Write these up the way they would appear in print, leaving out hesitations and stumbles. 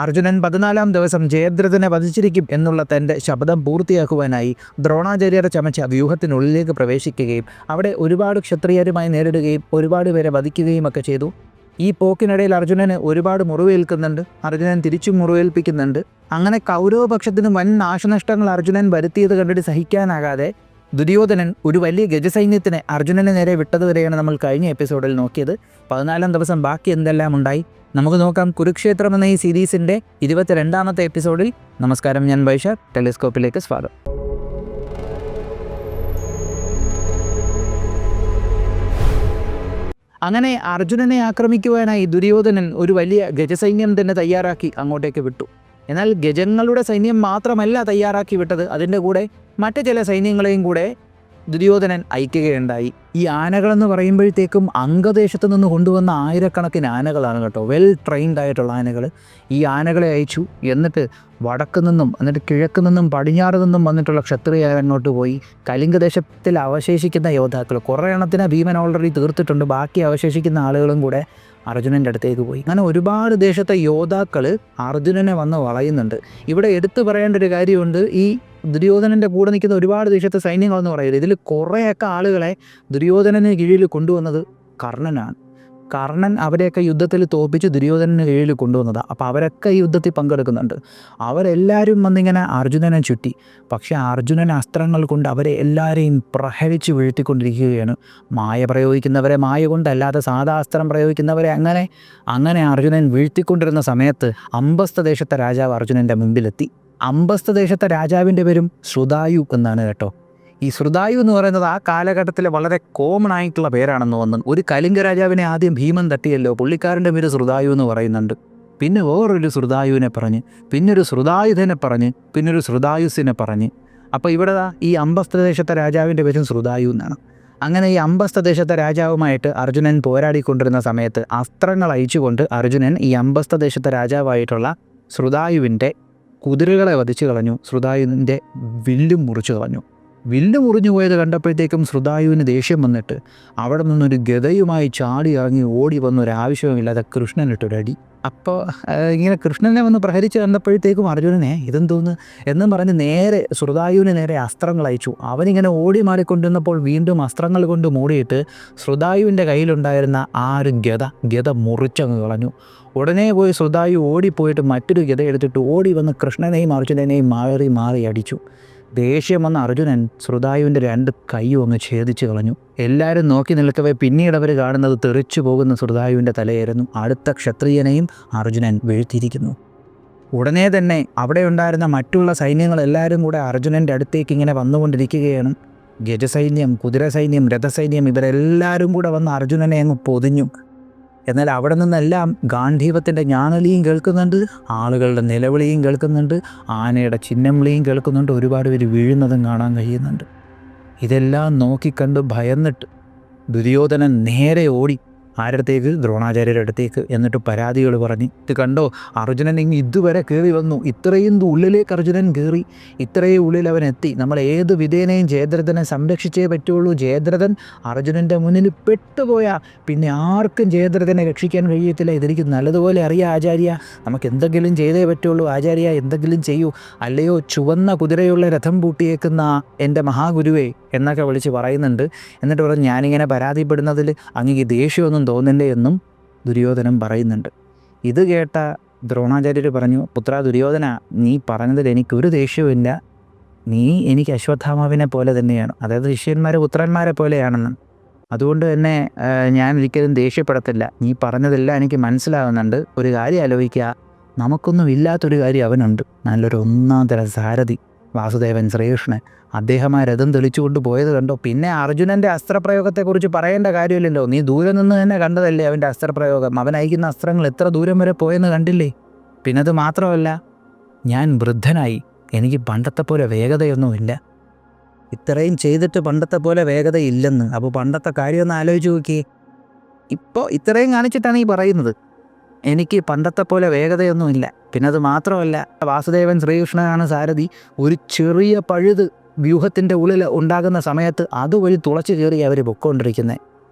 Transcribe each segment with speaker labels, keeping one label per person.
Speaker 1: അർജുനൻ 14-ാം ദിവസം ജയദ്രഥനെ വധിച്ചിരിക്കും എന്നുള്ള തൻ്റെ ശപഥം പൂർത്തിയാക്കുവാനായി ദ്രോണാചാര്യർ ചമച്ച വ്യൂഹത്തിനുള്ളിലേക്ക് പ്രവേശിക്കുകയും അവിടെ ഒരുപാട് ക്ഷത്രിയരുമായി നേരിടുകയും ഒരുപാട് പേരെ വധിക്കുകയും ഒക്കെ ചെയ്തു. ഈ പോക്കിനിടയിൽ അർജുനന് ഒരുപാട് മുറിവേൽക്കുന്നുണ്ട്. അർജുനൻ തിരിച്ചും മുറിവേൽപ്പിക്കുന്നുണ്ട്. അങ്ങനെ കൗരവപക്ഷത്തിന് വൻ നാശനഷ്ടങ്ങൾ അർജുനൻ വരുത്തിയത് കണ്ടിട്ട് സഹിക്കാനാകാതെ ദുര്യോധനൻ ഒരു വലിയ ഗജസൈന്യത്തിനെ അർജുനന് നേരെ വിട്ടതുവരെയാണ് നമ്മൾ കഴിഞ്ഞ എപ്പിസോഡിൽ നോക്കിയത്. 14-ാം ദിവസം ബാക്കി എന്തെല്ലാം ഉണ്ടായി നമുക്ക് നോക്കാം. കുരുക്ഷേത്രം എന്ന ഈ സീരീസിൻ്റെ 22-ാമത്തെ എപ്പിസോഡിൽ. നമസ്കാരം, ഞാൻ വൈശാഖ്. ടെലിസ്കോപ്പിലേക്ക് സ്വാഗതം. അങ്ങനെ അർജുനനെ ആക്രമിക്കുവാനായി ദുര്യോധനൻ ഒരു വലിയ ഗജസൈന്യം തന്നെ തയ്യാറാക്കി അങ്ങോട്ടേക്ക് വിട്ടു. എന്നാൽ ഗജങ്ങളുടെ സൈന്യം മാത്രമല്ല തയ്യാറാക്കി വിട്ടത്, അതിൻ്റെ കൂടെ മറ്റ് ചില സൈന്യങ്ങളെയും കൂടെ ദുര്യോധനൻ അയക്കുകയുണ്ടായി. ഈ ആനകളെന്ന് പറയുമ്പോഴത്തേക്കും അംഗദേശത്ത് നിന്ന് കൊണ്ടുവന്ന ആയിരക്കണക്കിന് ആനകളാണ് കേട്ടോ, വെൽ ട്രെയിൻഡ് ആയിട്ടുള്ള ആനകൾ. ഈ ആനകളെ അയച്ചു. എന്നിട്ട് വടക്ക് നിന്നും എന്നിട്ട് കിഴക്ക് നിന്നും പടിഞ്ഞാറ് നിന്നും വന്നിട്ടുള്ള ക്ഷത്രിയർ അങ്ങോട്ട് പോയി. കലിംഗദേശത്തിൽ അവശേഷിക്കുന്ന യോദ്ധാക്കൾ കുറേ എണ്ണത്തിന് ഭീമൻ ഓൾറെഡി തീർത്തിട്ടുണ്ട്. ബാക്കി അവശേഷിക്കുന്ന ആളുകളും കൂടെ അർജുനൻ്റെ അടുത്തേക്ക് പോയി. അങ്ങനെ ഒരുപാട് ദേശത്തെ യോദ്ധാക്കൾ അർജുനനെ വന്ന് വളയുന്നുണ്ട്. ഇവിടെ എടുത്തു പറയേണ്ട ഒരു കാര്യമുണ്ട്. ഈ ദുര്യോധനൻ്റെ കൂടെ നിൽക്കുന്ന ഒരുപാട് ദേശത്തെ സൈന്യങ്ങളെന്ന് പറയുന്നത്, ഇതിൽ കുറേയൊക്കെ ആളുകളെ ദുര്യോധനന് കീഴിൽ കൊണ്ടുവന്നത് കർണനാണ്. കർണൻ അവരെയൊക്കെ യുദ്ധത്തിൽ തോൽപ്പിച്ച് ദുര്യോധനന് കീഴിൽ കൊണ്ടുവന്നതാണ്. അപ്പോൾ അവരൊക്കെ ഈ യുദ്ധത്തിൽ പങ്കെടുക്കുന്നുണ്ട്. അവരെല്ലാവരും വന്നിങ്ങനെ അർജുനനെ ചുറ്റി. പക്ഷേ അർജുനൻ അസ്ത്രങ്ങൾ കൊണ്ട് അവരെ എല്ലാവരെയും പ്രഹരിച്ച് വീഴ്ത്തിക്കൊണ്ടിരിക്കുകയാണ്. മായ പ്രയോഗിക്കുന്നവരെ മായ കൊണ്ട്, അല്ലാതെ സാധാ അസ്ത്രം പ്രയോഗിക്കുന്നവരെ അങ്ങനെ അർജുനൻ വീഴ്ത്തിക്കൊണ്ടിരുന്ന സമയത്ത് അംബസ്ത ദേശത്തെ രാജാവ് അർജുനൻ്റെ മുമ്പിലെത്തി. അംബസ്ത ദേശത്തെ രാജാവിൻ്റെ പേരും ശ്രുതായു എന്നാണ് കേട്ടോ. ഈ ശ്രുതായു എന്ന് പറയുന്നത് ആ കാലഘട്ടത്തിലെ വളരെ കോമൺ ആയിട്ടുള്ള പേരാണെന്ന് തോന്നുന്നു. ഒരു കലിംഗ രാജാവിനെ ആദ്യം ഭീമൻ തട്ടിയല്ലോ, പുള്ളിക്കാരൻ്റെ പേര് ശ്രുതായു എന്ന് പറയുന്നുണ്ട്. പിന്നെ വേറൊരു ശ്രുതായുവിനെ പറഞ്ഞ്, പിന്നൊരു ശ്രുതായുധനെ പറഞ്ഞ്, പിന്നൊരു ശ്രുതായുസിനെ പറഞ്ഞ്. അപ്പോൾ ഇവിടെ ഈ അംബസ്ത ദേശത്തെ രാജാവിൻ്റെ പേരും ശ്രുതായു എന്നാണ്. അങ്ങനെ ഈ അംബസ്ത ദേശത്തെ രാജാവുമായിട്ട് അർജുനൻ പോരാടിക്കൊണ്ടിരുന്ന സമയത്ത് അസ്ത്രങ്ങൾ അയച്ചുകൊണ്ട് അർജുനൻ ഈ അംബസ്ത ദേശത്തെ രാജാവായിട്ടുള്ള ശ്രുതായുവിൻ്റെ കുതിരകളെ വധിച്ചു കളഞ്ഞു. ശ്രുതായുവിൻ്റെ വില്ലും മുറിച്ചു കളഞ്ഞു. വില്ല് മുറിഞ്ഞു പോയത് കണ്ടപ്പോഴത്തേക്കും ശ്രുതായുവിന് ദേഷ്യം വന്നിട്ട് അവിടെ നിന്നൊരു ഗദയുമായി ചാടി ഇറങ്ങി ഓടി വന്നൊരാവശ്യവുമില്ലാതെ കൃഷ്ണനിട്ടൊരടി. അപ്പോൾ ഇങ്ങനെ കൃഷ്ണനെ വന്ന് പ്രഹരിച്ച് കണ്ടപ്പോഴത്തേക്കും അർജുനനെ ഇതെന്തോന്ന് എന്നും പറഞ്ഞ് നേരെ ശ്രുതായുവിന് നേരെ അസ്ത്രങ്ങൾ അയച്ചു. അവനിങ്ങനെ ഓടി മാറിക്കൊണ്ടിരുന്നപ്പോൾ വീണ്ടും അസ്ത്രങ്ങൾ കൊണ്ട് മൂടിയിട്ട് ശ്രുതായുവിൻ്റെ കയ്യിലുണ്ടായിരുന്ന ആ ഒരു ഗദ മുറിച്ചങ്ങ് കളഞ്ഞു. ഉടനെ പോയി ശ്രുതായു ഓടിപ്പോയിട്ട് മറ്റൊരു ഗദ എടുത്തിട്ട് ഓടി വന്ന് കൃഷ്ണനെയും അർജുനനെയും മാറി അടിച്ചു. ദേഷ്യം വന്ന അർജുനൻ ശ്രുതായുവിൻ്റെ 2 കൈയും അങ്ങ് ഛേദിച്ച് കളഞ്ഞു. എല്ലാവരും നോക്കി നിൽക്കവേ പിന്നീട് അവർ കാണുന്നത് തെറിച്ചു പോകുന്ന ശ്രുതായുവിൻ്റെ തലയായിരുന്നു. അടുത്ത ക്ഷത്രിയനെയും അർജുനൻ വീഴ്ത്തിയിരിക്കുന്നു. ഉടനെ തന്നെ അവിടെ ഉണ്ടായിരുന്ന മറ്റുള്ള സൈന്യങ്ങളെല്ലാവരും കൂടെ അർജുനൻ്റെ അടുത്തേക്ക് ഇങ്ങനെ വന്നുകൊണ്ടിരിക്കുകയാണ്. ഗജസൈന്യം, കുതിരസൈന്യം, രഥസൈന്യം ഇവരെല്ലാവരും കൂടെ വന്ന് അർജുനനെ അങ്ങ് പൊതിഞ്ഞു. എന്നാൽ അവിടെ നിന്നെല്ലാം ഗാന്ധീവത്തിൻ്റെ ഞാനലിയും കേൾക്കുന്നുണ്ട്, ആളുകളുടെ നിലവിളിയും കേൾക്കുന്നുണ്ട്, ആനയുടെ ചിഹ്നം വിളിയും കേൾക്കുന്നുണ്ട്, ഒരുപാട് പേര് വീഴുന്നതും കാണാൻ കഴിയുന്നുണ്ട്. ഇതെല്ലാം നോക്കിക്കണ്ട് ഭയന്നിട്ട് ദുര്യോധനൻ നേരെ ഓടി ആരടുത്തേക്ക്? ദ്രോണാചാര്യരുടെ അടുത്തേക്ക്. എന്നിട്ട് പരാതികൾ പറഞ്ഞ്, ഇത് കണ്ടോ അർജുനൻ ഇങ്ങ് ഇതുവരെ കയറി വന്നു, ഇത്രയും ഉള്ളിലേക്ക് അർജുനൻ കയറി, ഇത്രയും ഉള്ളിൽ അവൻ എത്തി, നമ്മൾ ഏത് വിധേനയും ജയദ്രഥനെ സംരക്ഷിച്ചേ പറ്റുള്ളൂ. ജയദ്രഥൻ അർജുനൻ്റെ മുന്നിൽ പെട്ടുപോയാൽ പിന്നെ ആർക്കും ജയദ്രഥനെ രക്ഷിക്കാൻ കഴിയത്തില്ല. ഇതെനിക്ക് നല്ലതുപോലെ അറിയാം ആചാര്യ, നമുക്ക് എന്തെങ്കിലും ചെയ്തേ പറ്റുള്ളൂ ആചാര്യ, എന്തെങ്കിലും ചെയ്യൂ, അല്ലയോ ചുവന്ന കുതിരയുള്ള രഥം പൂട്ടിയേക്കുന്ന എൻ്റെ മഹാഗുരുവേ എന്നൊക്കെ വിളിച്ച് പറയുന്നുണ്ട്. എന്നിട്ട് പറഞ്ഞു, ഞാനിങ്ങനെ പരാതിപ്പെടുന്നതിൽ അങ്ങ് ദേഷ്യമൊന്നും തോന്നില്ലേ എന്നും ദുര്യോധനൻ പറയുന്നുണ്ട്. ഇത് കേട്ട ദ്രോണാചാര്യർ പറഞ്ഞു, പുത്ര ദുര്യോധന, നീ പറഞ്ഞതിൽ എനിക്കൊരു ദേഷ്യവുമില്ല. നീ എനിക്ക് അശ്വത്ഥാമാവിനെ പോലെ തന്നെയാണ്, അതായത് ശിഷ്യന്മാരെ പുത്രന്മാരെ പോലെയാണെന്ന്. അതുകൊണ്ട് തന്നെ ഞാൻ ഒരിക്കലും ദേഷ്യപ്പെടത്തില്ല. നീ പറഞ്ഞതെല്ലാം എനിക്ക് മനസ്സിലാവുന്നുണ്ട്. ഒരു കാര്യം ആലോചിക്കുക, നമുക്കൊന്നും ഇല്ലാത്തൊരു കാര്യം അവനുണ്ട്. നല്ലൊരു 1-ാം തരം സാരഥി വാസുദേവൻ ശ്രീകൃഷ്ണൻ. അദ്ദേഹം ആ രഥം തെളിച്ചുകൊണ്ട് പോയത് കണ്ടോ. പിന്നെ അർജുനൻ്റെ അസ്ത്രപ്രയോഗത്തെക്കുറിച്ച് പറയേണ്ട കാര്യമില്ലല്ലോ. നീ ദൂരെ നിന്ന് തന്നെ കണ്ടതല്ലേ അവൻ്റെ അസ്ത്രപ്രയോഗം. അവൻ അയക്കുന്ന അസ്ത്രങ്ങൾ എത്ര ദൂരം വരെ പോയെന്ന് കണ്ടില്ലേ. പിന്നെ അത് മാത്രമല്ല, ഞാൻ വൃദ്ധനായി, എനിക്ക് പണ്ടത്തെ പോലെ വേഗതയൊന്നുമില്ല. ഇത്രയും ചെയ്തിട്ട് പണ്ടത്തെ പോലെ വേഗതയില്ലെന്ന്. അപ്പോൾ പണ്ടത്തെ കാര്യമൊന്ന് ആലോചിച്ച് നോക്കിയേ. ഇപ്പോൾ ഇത്രയും കാണിച്ചിട്ടാണ് ഈ പറയുന്നത്, എനിക്ക് പണ്ടത്തെ പോലെ വേഗതയൊന്നുമില്ല. പിന്നെ അത് മാത്രമല്ല, വാസുദേവൻ ശ്രീകൃഷ്ണനാണ് സാരഥി. ഒരു ചെറിയ പഴുത് വ്യൂഹത്തിൻ്റെ ഉള്ളിൽ ഉണ്ടാകുന്ന സമയത്ത് അതുവഴി തുളച്ച് കയറി അവർ പൊയ്ക്കൊണ്ടിരിക്കുന്നത്.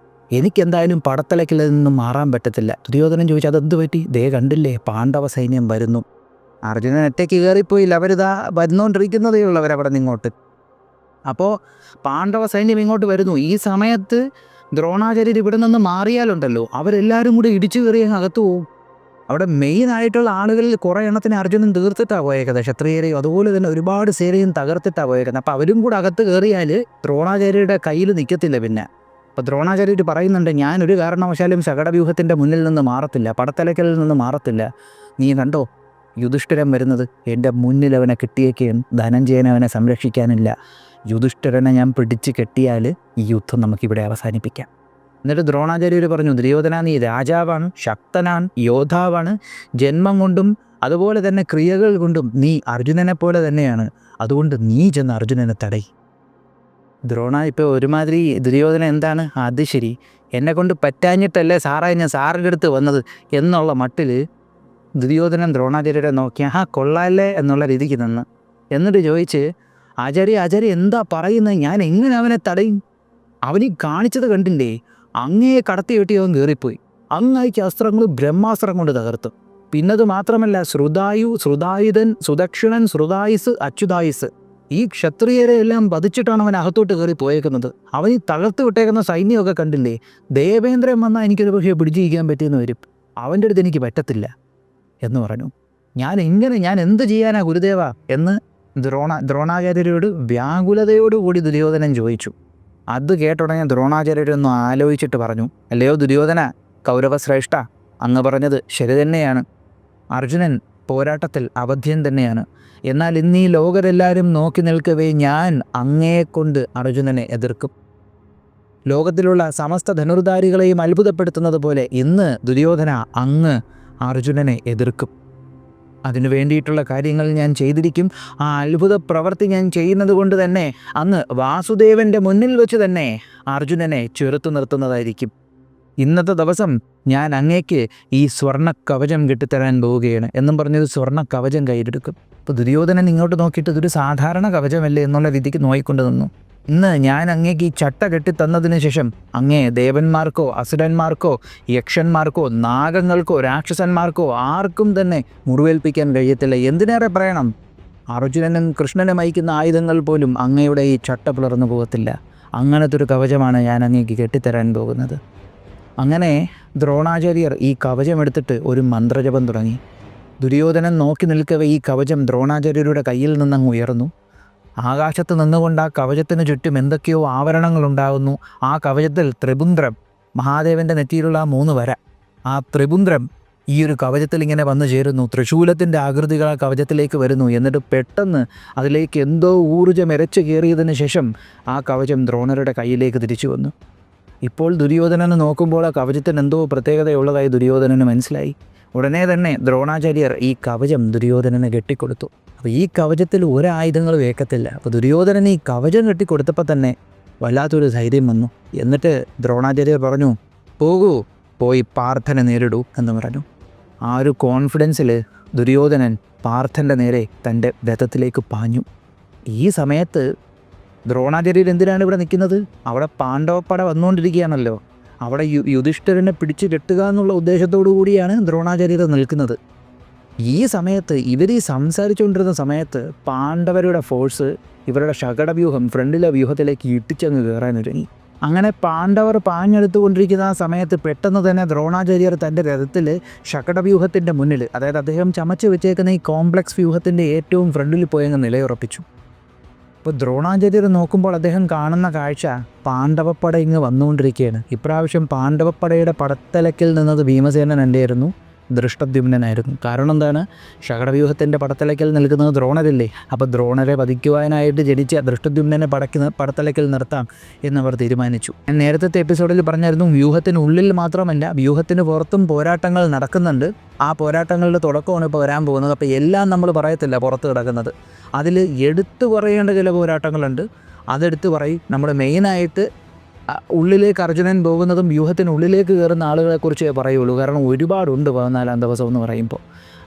Speaker 1: എനിക്കെന്തായാലും പടത്തലക്കിൽ നിന്നും മാറാൻ പറ്റത്തില്ല. ദുര്യോധനൻ ചോദിച്ചു, അതെന്ത് പറ്റി? ദേ കണ്ടില്ലേ, പാണ്ഡവ സൈന്യം വരുന്നു. അർജുനൻ ഒറ്റയ്ക്ക് കയറിപ്പോയില്ല, അവരിതാ വരുന്നുകൊണ്ടിരിക്കുന്നതേ ഉള്ളൂ അവരവിടെ നിന്നിങ്ങോട്ട്. അപ്പോൾ പാണ്ഡവ സൈന്യം ഇങ്ങോട്ട് വരുന്നു. ഈ സമയത്ത് ദ്രോണാചാര്യർ ഇവിടെ നിന്ന് മാറിയാലുണ്ടല്ലോ അവരെല്ലാവരും കൂടി ഇടിച്ചു കയറി അകത്ത് പോവും. അവിടെ മെയിനായിട്ടുള്ള ആളുകളിൽ കുറേ എണ്ണത്തിന് അർജുനൻ തീർത്തിട്ടാണ് പോയേക്കുന്നത്. ക്ഷത്രിയരെയും അതുപോലെ തന്നെ ഒരുപാട് സേനയും തകർത്തിട്ടാണ് പോയേക്കുന്നത്. അപ്പോൾ അവരും കൂടെ അകത്ത് കയറിയാൽ ദ്രോണാചാര്യരുടെ കയ്യിൽ നിൽക്കത്തില്ല. പിന്നെ അപ്പോൾ ദ്രോണാചാര്യർ പറയുന്നുണ്ട്, ഞാനൊരു കാരണവശാലും ശകടവ്യൂഹത്തിൻ്റെ മുന്നിൽ നിന്ന് മാറത്തില്ല, പടത്തലക്കലിൽ നിന്ന് മാറത്തില്ല. നീ കണ്ടോ യുധിഷ്ഠിരൻ വരുന്നത്, എൻ്റെ മുന്നിൽ അവനെ കിട്ടിയേക്കുകയും ധനഞ്ജയനെ അവനെ സംരക്ഷിക്കാനില്ല. യുധിഷ്ഠിരനെ ഞാൻ പിടിച്ച് കെട്ടിയാൽ ഈ യുദ്ധം നമുക്കിവിടെ അവസാനിപ്പിക്കാം. എന്നിട്ട് ദ്രോണാചാര്യർ പറഞ്ഞു, ദുര്യോധന നീ രാജാവാണ്, ശക്തനാണ്, യോദ്ധാവാണ്, ജന്മം കൊണ്ടും അതുപോലെ തന്നെ ക്രിയകൾ കൊണ്ടും നീ അർജുനനെ പോലെ തന്നെയാണ്. അതുകൊണ്ട് നീ ചെന്ന് അർജുനനെ തടയി. ദ്രോണ ഇപ്പോൾ ഒരുമാതിരി ദുര്യോധന എന്താണ്, അത് ശരി, എന്നെ കൊണ്ട് പറ്റാഞ്ഞിട്ടല്ലേ സാറായി ഞാൻ സാറിൻ്റെ അടുത്ത് വന്നത് എന്നുള്ള മട്ടിൽ ദുര്യോധനൻ ദ്രോണാചാര്യരെ നോക്കി കൊള്ളാല്ലേ എന്നുള്ള രീതിക്ക് നിന്ന് എന്നിട്ട് ചോദിച്ച്, ആചാര്യ എന്താ പറയുന്നത്, ഞാൻ എങ്ങനെ അവനെ തടയും? അവനീ കാണിച്ചത് കണ്ടില്ലേ, അങ്ങയെ കടത്തി വെട്ടി അവൻ കയറിപ്പോയി, അങ്ങയ്ക്ക് അസ്ത്രങ്ങൾ ബ്രഹ്മാസ്ത്രം കൊണ്ട് തകർത്തു. പിന്നത് മാത്രമല്ല, ശ്രുതായുധൻ, സുദക്ഷിണൻ, ശ്രുതായുസ്, അച്യുതായുസ്, ഈ ക്ഷത്രിയരെ എല്ലാം വധിച്ചിട്ടാണ് അവൻ അകത്തോട്ട് കയറി പോയേക്കുന്നത്. അവനീ തകർത്ത് വിട്ടേക്കുന്ന സൈന്യമൊക്കെ കണ്ടില്ലേ, ദേവേന്ദ്രൻ വന്നാൽ എനിക്കൊരു പക്ഷേ പിടിച്ചിരിക്കാൻ പറ്റിയെന്ന് വരും, അവൻ്റെ അടുത്ത് എനിക്ക് പറ്റത്തില്ല എന്ന് പറഞ്ഞു. ഞാൻ എന്ത് ചെയ്യാനാ ഗുരുദേവ എന്ന് ദ്രോണാചാര്യരോട് വ്യാകുലതയോടുകൂടി ദുര്യോധനൻ ചോദിച്ചു. അത് കേട്ടുടനെ ദ്രോണാചാര്യരൊന്നും ആലോചിച്ചിട്ട് പറഞ്ഞു, അല്ലയോ ദുര്യോധന, കൗരവശ്രേഷ്ഠ, അങ്ങ് പറഞ്ഞത് ശരി തന്നെയാണ്. അർജുനൻ പോരാട്ടത്തിൽ അബദ്ധ്യൻ തന്നെയാണ്. എന്നാൽ ഇന്നീ ലോകരെല്ലാവരും നോക്കി നിൽക്കവേ ഞാൻ അങ്ങയെക്കൊണ്ട് അർജുനനെ എതിർക്കും. ലോകത്തിലുള്ള സമസ്ത ധനുർധാരികളെയും അത്ഭുതപ്പെടുത്തുന്നത് പോലെ ഇന്ന് ദുര്യോധന അങ്ങ് അർജുനനെ എതിർക്കും. അതിനു വേണ്ടിയിട്ടുള്ള കാര്യങ്ങൾ ഞാൻ ചെയ്തിരിക്കും. ആ അത്ഭുത പ്രവൃത്തി ഞാൻ ചെയ്യുന്നത് കൊണ്ട് തന്നെ അങ്ങ് വാസുദേവൻ്റെ മുന്നിൽ വെച്ച് തന്നെ അർജുനനെ ചെറുത്തു നിർത്തുന്നതായിരിക്കും. ഇന്നത്തെ ദിവസം ഞാൻ അങ്ങേക്ക് ഈ സ്വർണ്ണ കവചം കെട്ടിത്തരാൻ പോവുകയാണ് എന്നും പറഞ്ഞൊരു സ്വർണ്ണ കവചം കയ്യിലെടുക്കും. അപ്പോൾ ദുര്യോധനൻ ഇങ്ങോട്ട് നോക്കിയിട്ട് ഇതൊരു സാധാരണ കവചമല്ലേ എന്നുള്ള രീതിക്ക് നോയിക്കൊണ്ട് നിന്നു. ഇന്ന് ഞാൻ അങ്ങേക്ക് ഈ ചട്ട കെട്ടിത്തന്നതിന് ശേഷം അങ്ങേ ദേവന്മാർക്കോ അസുരന്മാർക്കോ യക്ഷന്മാർക്കോ നാഗങ്ങൾക്കോ രാക്ഷസന്മാർക്കോ ആർക്കും തന്നെ മുറിവേൽപ്പിക്കാൻ കഴിയത്തില്ല. എന്തിനേറെ പറയണം, അർജുനനും കൃഷ്ണനും അയക്കുന്ന ആയുധങ്ങൾ പോലും അങ്ങയുടെ ഈ ചട്ട പിളർന്നു പോകത്തില്ല. അങ്ങനത്തെ ഒരു കവചമാണ് ഞാൻ അങ്ങേക്ക് കെട്ടിത്തരാൻ പോകുന്നത്. അങ്ങനെ ദ്രോണാചാര്യർ ഈ കവചം എടുത്തിട്ട് ഒരു മന്ത്രജപം തുടങ്ങി. ദുര്യോധനൻ നോക്കി നിൽക്കവേ ഈ കവചം ദ്രോണാചാര്യരുടെ കയ്യിൽ നിന്നങ്ങ് ഉയർന്നു. ആകാശത്ത് നിന്നുകൊണ്ട് ആ കവചത്തിന് ചുറ്റും എന്തൊക്കെയോ ആവരണങ്ങളുണ്ടാകുന്നു. ആ കവചത്തിൽ ത്രിപുന്ദ്രം, മഹാദേവൻ്റെ നെറ്റിയിലുള്ള 3 വര, ആ ത്രിപുന്ദ്രം ഈ ഒരു കവചത്തിൽ ഇങ്ങനെ വന്നു ചേരുന്നു. തൃശൂലത്തിൻ്റെ ആകൃതികൾ ആ കവചത്തിലേക്ക് വരുന്നു. എന്നിട്ട് പെട്ടെന്ന് അതിലേക്ക് എന്തോ ഊർജ്ജം ഇരച്ചു കയറിയതിന് ശേഷം ആ കവചം ദ്രോണരുടെ കയ്യിലേക്ക് തിരിച്ചു വന്നു. ഇപ്പോൾ ദുര്യോധനന് നോക്കുമ്പോൾ ആ കവചത്തിന് എന്തോ പ്രത്യേകതയുള്ളതായി ദുര്യോധനന് മനസ്സിലായി. ഉടനെ തന്നെ ദ്രോണാചാര്യർ ഈ കവചം ദുര്യോധനന് കെട്ടിക്കൊടുത്തു. അപ്പോൾ ഈ കവചത്തിൽ ഒരായുധങ്ങളും ഏക്കത്തില്ല. അപ്പോൾ ദുര്യോധനൻ ഈ കവചം കെട്ടിക്കൊടുത്തപ്പോൾ തന്നെ വല്ലാത്തൊരു ധൈര്യം വന്നു. എന്നിട്ട് ദ്രോണാചാര്യർ പറഞ്ഞു, പോകൂ, പോയി പാർത്ഥനെ നേരിടൂ എന്ന് പറഞ്ഞു. ആ ഒരു കോൺഫിഡൻസിൽ ദുര്യോധനൻ പാർത്ഥൻ്റെ നേരെ തൻ്റെ രഥത്തിലേക്ക് പാഞ്ഞു. ഈ സമയത്ത് ദ്രോണാചാര്യർ എന്തിനാണ് ഇവിടെ നിൽക്കുന്നത്? അവിടെ പാണ്ഡവപ്പട വന്നുകൊണ്ടിരിക്കുകയാണല്ലോ. അവിടെ യുധിഷ്ഠിരനെ പിടിച്ചു കെട്ടുക എന്നുള്ള ഉദ്ദേശത്തോടു കൂടിയാണ് ദ്രോണാചാര്യർ നിൽക്കുന്നത്. ഈ സമയത്ത് ഇവർ ഈ സംസാരിച്ചുകൊണ്ടിരുന്ന സമയത്ത് പാണ്ഡവരുടെ ഫോഴ്സ് ഇവരുടെ ശകടവ്യൂഹം ഫ്രണ്ടിലെ വ്യൂഹത്തിലേക്ക് ഇട്ടിച്ചങ്ങ് കയറാനൊരുങ്ങി. അങ്ങനെ പാണ്ഡവർ പാഞ്ഞെടുത്തുകൊണ്ടിരിക്കുന്ന ആ സമയത്ത് പെട്ടെന്ന് തന്നെ ദ്രോണാചാര്യർ തൻ്റെ രഥത്തിൽ ശകടവ്യൂഹത്തിൻ്റെ മുന്നിൽ, അതായത് അദ്ദേഹം ചമച്ച് വെച്ചേക്കുന്ന ഈ കോംപ്ലക്സ് വ്യൂഹത്തിൻ്റെ ഏറ്റവും ഫ്രണ്ടിൽ പോയങ്ങ് നിലയുറപ്പിച്ചു. അപ്പോൾ ദ്രോണാചാര്യർ നോക്കുമ്പോൾ അദ്ദേഹം കാണുന്ന കാഴ്ച പാണ്ഡവപ്പട ഇങ്ങ് വന്നുകൊണ്ടിരിക്കുകയാണ്. ഇപ്രാവശ്യം പാണ്ഡവപ്പടയുടെ പടത്തലക്കിൽ നിന്നത് ഭീമസേനൻ തന്നെയായിരുന്നു, ദൃഷ്ടദ്യുമ്നനായിരുന്നു. കാരണം എന്താണ്, ശകടവ്യൂഹത്തിൻ്റെ പടത്തലക്കിൽ നിൽക്കുന്നത് ദ്രോണരല്ലേ. അപ്പോൾ ദ്രോണരെ വധിക്കുവാനായിട്ട് ജനിച്ച ദൃഷ്ടദ്യുമ്നനെ പടത്തലക്കിൽ നിർത്താം എന്നവർ തീരുമാനിച്ചു. ഞാൻ നേരത്തെ എപ്പിസോഡിൽ പറഞ്ഞായിരുന്നു, വ്യൂഹത്തിനുള്ളിൽ മാത്രമല്ല വ്യൂഹത്തിന് പുറത്തും പോരാട്ടങ്ങൾ നടക്കുന്നുണ്ട്. ആ പോരാട്ടങ്ങളുടെ തുടക്കമാണ് ഇപ്പോൾ വരാൻ പോകുന്നത്. അപ്പോൾ എല്ലാം നമ്മൾ പറയത്തില്ല പുറത്ത് കിടക്കുന്നത്. അതിൽ എടുത്തു പറയേണ്ട ചില പോരാട്ടങ്ങളുണ്ട്, അതെടുത്ത് പറയും. നമ്മൾ മെയിനായിട്ട് ഉള്ളിലേക്ക് അർജുനൻ പോകുന്നതും വ്യൂഹത്തിനുള്ളിലേക്ക് കയറുന്ന ആളുകളെക്കുറിച്ചേ പറയുള്ളൂ. കാരണം ഒരുപാടുണ്ട് 14-ാം ദിവസം എന്ന് പറയുമ്പോൾ.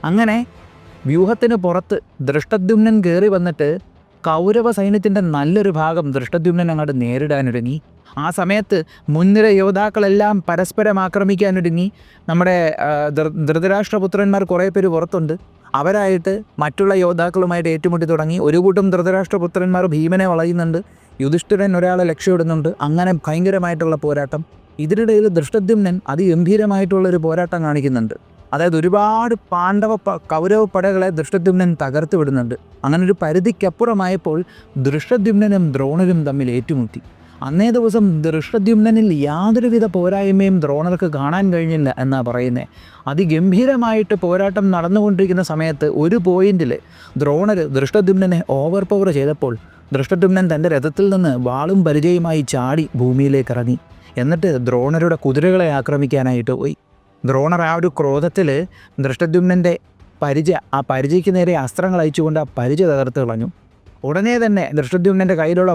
Speaker 1: അങ്ങനെ വ്യൂഹത്തിന് പുറത്ത് ദൃഷ്ടദ്യുമ്നൻ കയറി വന്നിട്ട് കൗരവ സൈന്യത്തിൻ്റെ നല്ലൊരു ഭാഗം ദൃഷ്ടദ്യുമ്നൻ അങ്ങോട്ട് നേരിടാനൊരുങ്ങി. ആ സമയത്ത് മുൻനിര യോദ്ധാക്കളെല്ലാം പരസ്പരം ആക്രമിക്കാനൊരുങ്ങി. നമ്മുടെ ധൃതരാഷ്ട്രപുത്രന്മാർ കുറേ പേര് പുറത്തുണ്ട്. അവരായിട്ട് മറ്റുള്ള യോദ്ധാക്കളുമായിട്ട് ഏറ്റുമുട്ടി തുടങ്ങി. ഒരു കൂട്ടം ധൃതരാഷ്ട്രപുത്രന്മാർ ഭീമനെ വളയുന്നുണ്ട്, യുധിഷ്ഠിരൻ ഒരാളെ ലക്ഷ്യമിടുന്നുണ്ട്. അങ്ങനെ ഭയങ്കരമായിട്ടുള്ള പോരാട്ടം. ഇതിനിടയിൽ ദൃഷ്ടദ്യുമ്നൻ അതിഗംഭീരമായിട്ടുള്ളൊരു പോരാട്ടം കാണിക്കുന്നുണ്ട്. അതായത് ഒരുപാട് കൗരവ പടകളെ ദൃഷ്ടദ്യുമ്നൻ തകർത്ത് വിടുന്നുണ്ട്. അങ്ങനെ ഒരു പരിധിക്കപ്പുറമായപ്പോൾ ദൃഷ്ടദ്യുമ്നനും ദ്രോണരും തമ്മിൽ ഏറ്റുമുട്ടി. അന്നേ ദിവസം ദൃഷ്ടദ്യുമ്നനിൽ യാതൊരുവിധ പോരായ്മയും ദ്രോണർക്ക് കാണാൻ കഴിഞ്ഞില്ല എന്നാണ് പറയുന്നത്. അതിഗംഭീരമായിട്ട് പോരാട്ടം നടന്നുകൊണ്ടിരിക്കുന്ന സമയത്ത് ഒരു പോയിന്റിൽ ദ്രോണർ ദൃഷ്ടദ്യുമ്നനെ ഓവർ പവർ ചെയ്തപ്പോൾ ദൃഷ്ടദ്യുമ്നൻ തൻ്റെ രഥത്തിൽ നിന്ന് വാളും പരിചയമായി ചാടി ഭൂമിയിലേക്ക് ഇറങ്ങി. എന്നിട്ട് ദ്രോണരുടെ കുതിരകളെ ആക്രമിക്കാനായിട്ട് പോയി. ദ്രോണർ ആ ഒരു ക്രോധത്തിൽ ദൃഷ്ടദ്യുമ്നൻ്റെ ആ പരിചയ്ക്ക് നേരെ അസ്ത്രങ്ങൾ അയച്ചുകൊണ്ട് ആ പരിച തകർത്ത് കളഞ്ഞു. ഉടനെ തന്നെ ദൃഷ്ടദ്യുമ്നൻ്റെ കയ്യിലുള്ള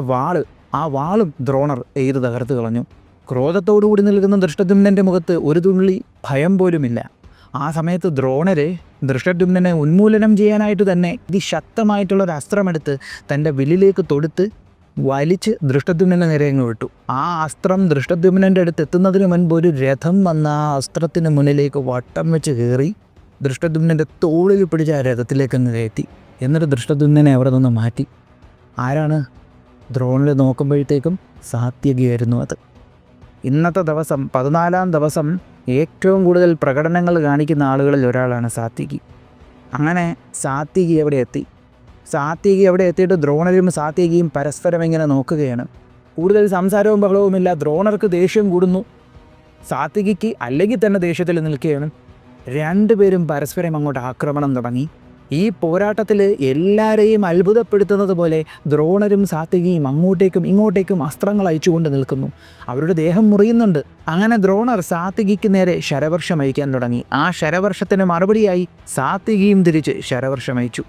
Speaker 1: ആ വാളും ദ്രോണർ തകർത്ത് കളഞ്ഞു. ക്രോധത്തോടുകൂടി നിൽക്കുന്ന ദൃഷ്ടദ്യുമ്നൻ്റെ മുഖത്ത് ഒരു തുള്ളി ഭയം പോലുമില്ല. ആ സമയത്ത് ദ്രോണര് ദൃഷ്ടദ്യുമ്നനെ ഉന്മൂലനം ചെയ്യാനായിട്ട് തന്നെ അതിശക്തമായിട്ടുള്ളൊരു അസ്ത്രമെടുത്ത് തൻ്റെ വില്ലിലേക്ക് തൊടുത്ത് വലിച്ച് ദൃഷ്ടദ്യുമ്നൻ്റെ നേരെ അങ്ങ് വിട്ടു. ആ അസ്ത്രം ദൃഷ്ടദ്യുമ്നൻ്റെ അടുത്ത് എത്തുന്നതിന് മുൻപ് ഒരു രഥം വന്ന ആ അസ്ത്രത്തിന് മുന്നിലേക്ക് വട്ടം വെച്ച് കയറി ദൃഷ്ടദ്യുമ്നൻ്റെ തോളിൽ പിടിച്ച ആ രഥത്തിലേക്ക് അങ്ങ് കയറ്റി. എന്നിട്ട് ദൃഷ്ടദ്യുമ്നനെ അവിടെ നിന്ന് മാറ്റി. ആരാണ്? ദ്രോണർ നോക്കുമ്പോഴത്തേക്കും സാത്യകിയായിരുന്നു അത്. ഇന്നത്തെ ദിവസം 14-ാം ദിവസം ഏറ്റവും കൂടുതൽ പ്രകടനങ്ങൾ കാണിക്കുന്ന ആളുകളിൽ ഒരാളാണ് സാത്യകി. അങ്ങനെ സാത്യകി എവിടെ എത്തിയിട്ട് ദ്രോണരും സാത്യകിയും പരസ്പരം ഇങ്ങനെ നോക്കുകയാണ്. കൂടുതൽ സംസാരവും ബഹളവുമില്ല. ദ്രോണർക്ക് ദേഷ്യം കൂടുന്നു, സാത്യകിക്ക് അല്ലെങ്കിൽ തന്നെ ദേഷ്യത്തിൽ നിൽക്കുകയാണ്. രണ്ടുപേരും പരസ്പരം അങ്ങോട്ട് ആക്രമണം തുടങ്ങി. ഈ പോരാട്ടത്തിൽ എല്ലാവരെയും അത്ഭുതപ്പെടുത്തുന്നത് പോലെ ദ്രോണരും സാത്യകിയും അങ്ങോട്ടേക്കും ഇങ്ങോട്ടേക്കും അസ്ത്രങ്ങൾ അയച്ചുകൊണ്ട് നിൽക്കുന്നു. അവരുടെ ദേഹം മുറിയുന്നുണ്ട്. അങ്ങനെ ദ്രോണർ സാത്യകിക്ക് നേരെ ശരവർഷം അയക്കാൻ തുടങ്ങി. ആ ശരവർഷത്തിന് മറുപടിയായി സാത്യകിയും തിരിച്ച് ശരവർഷം അയച്ചു.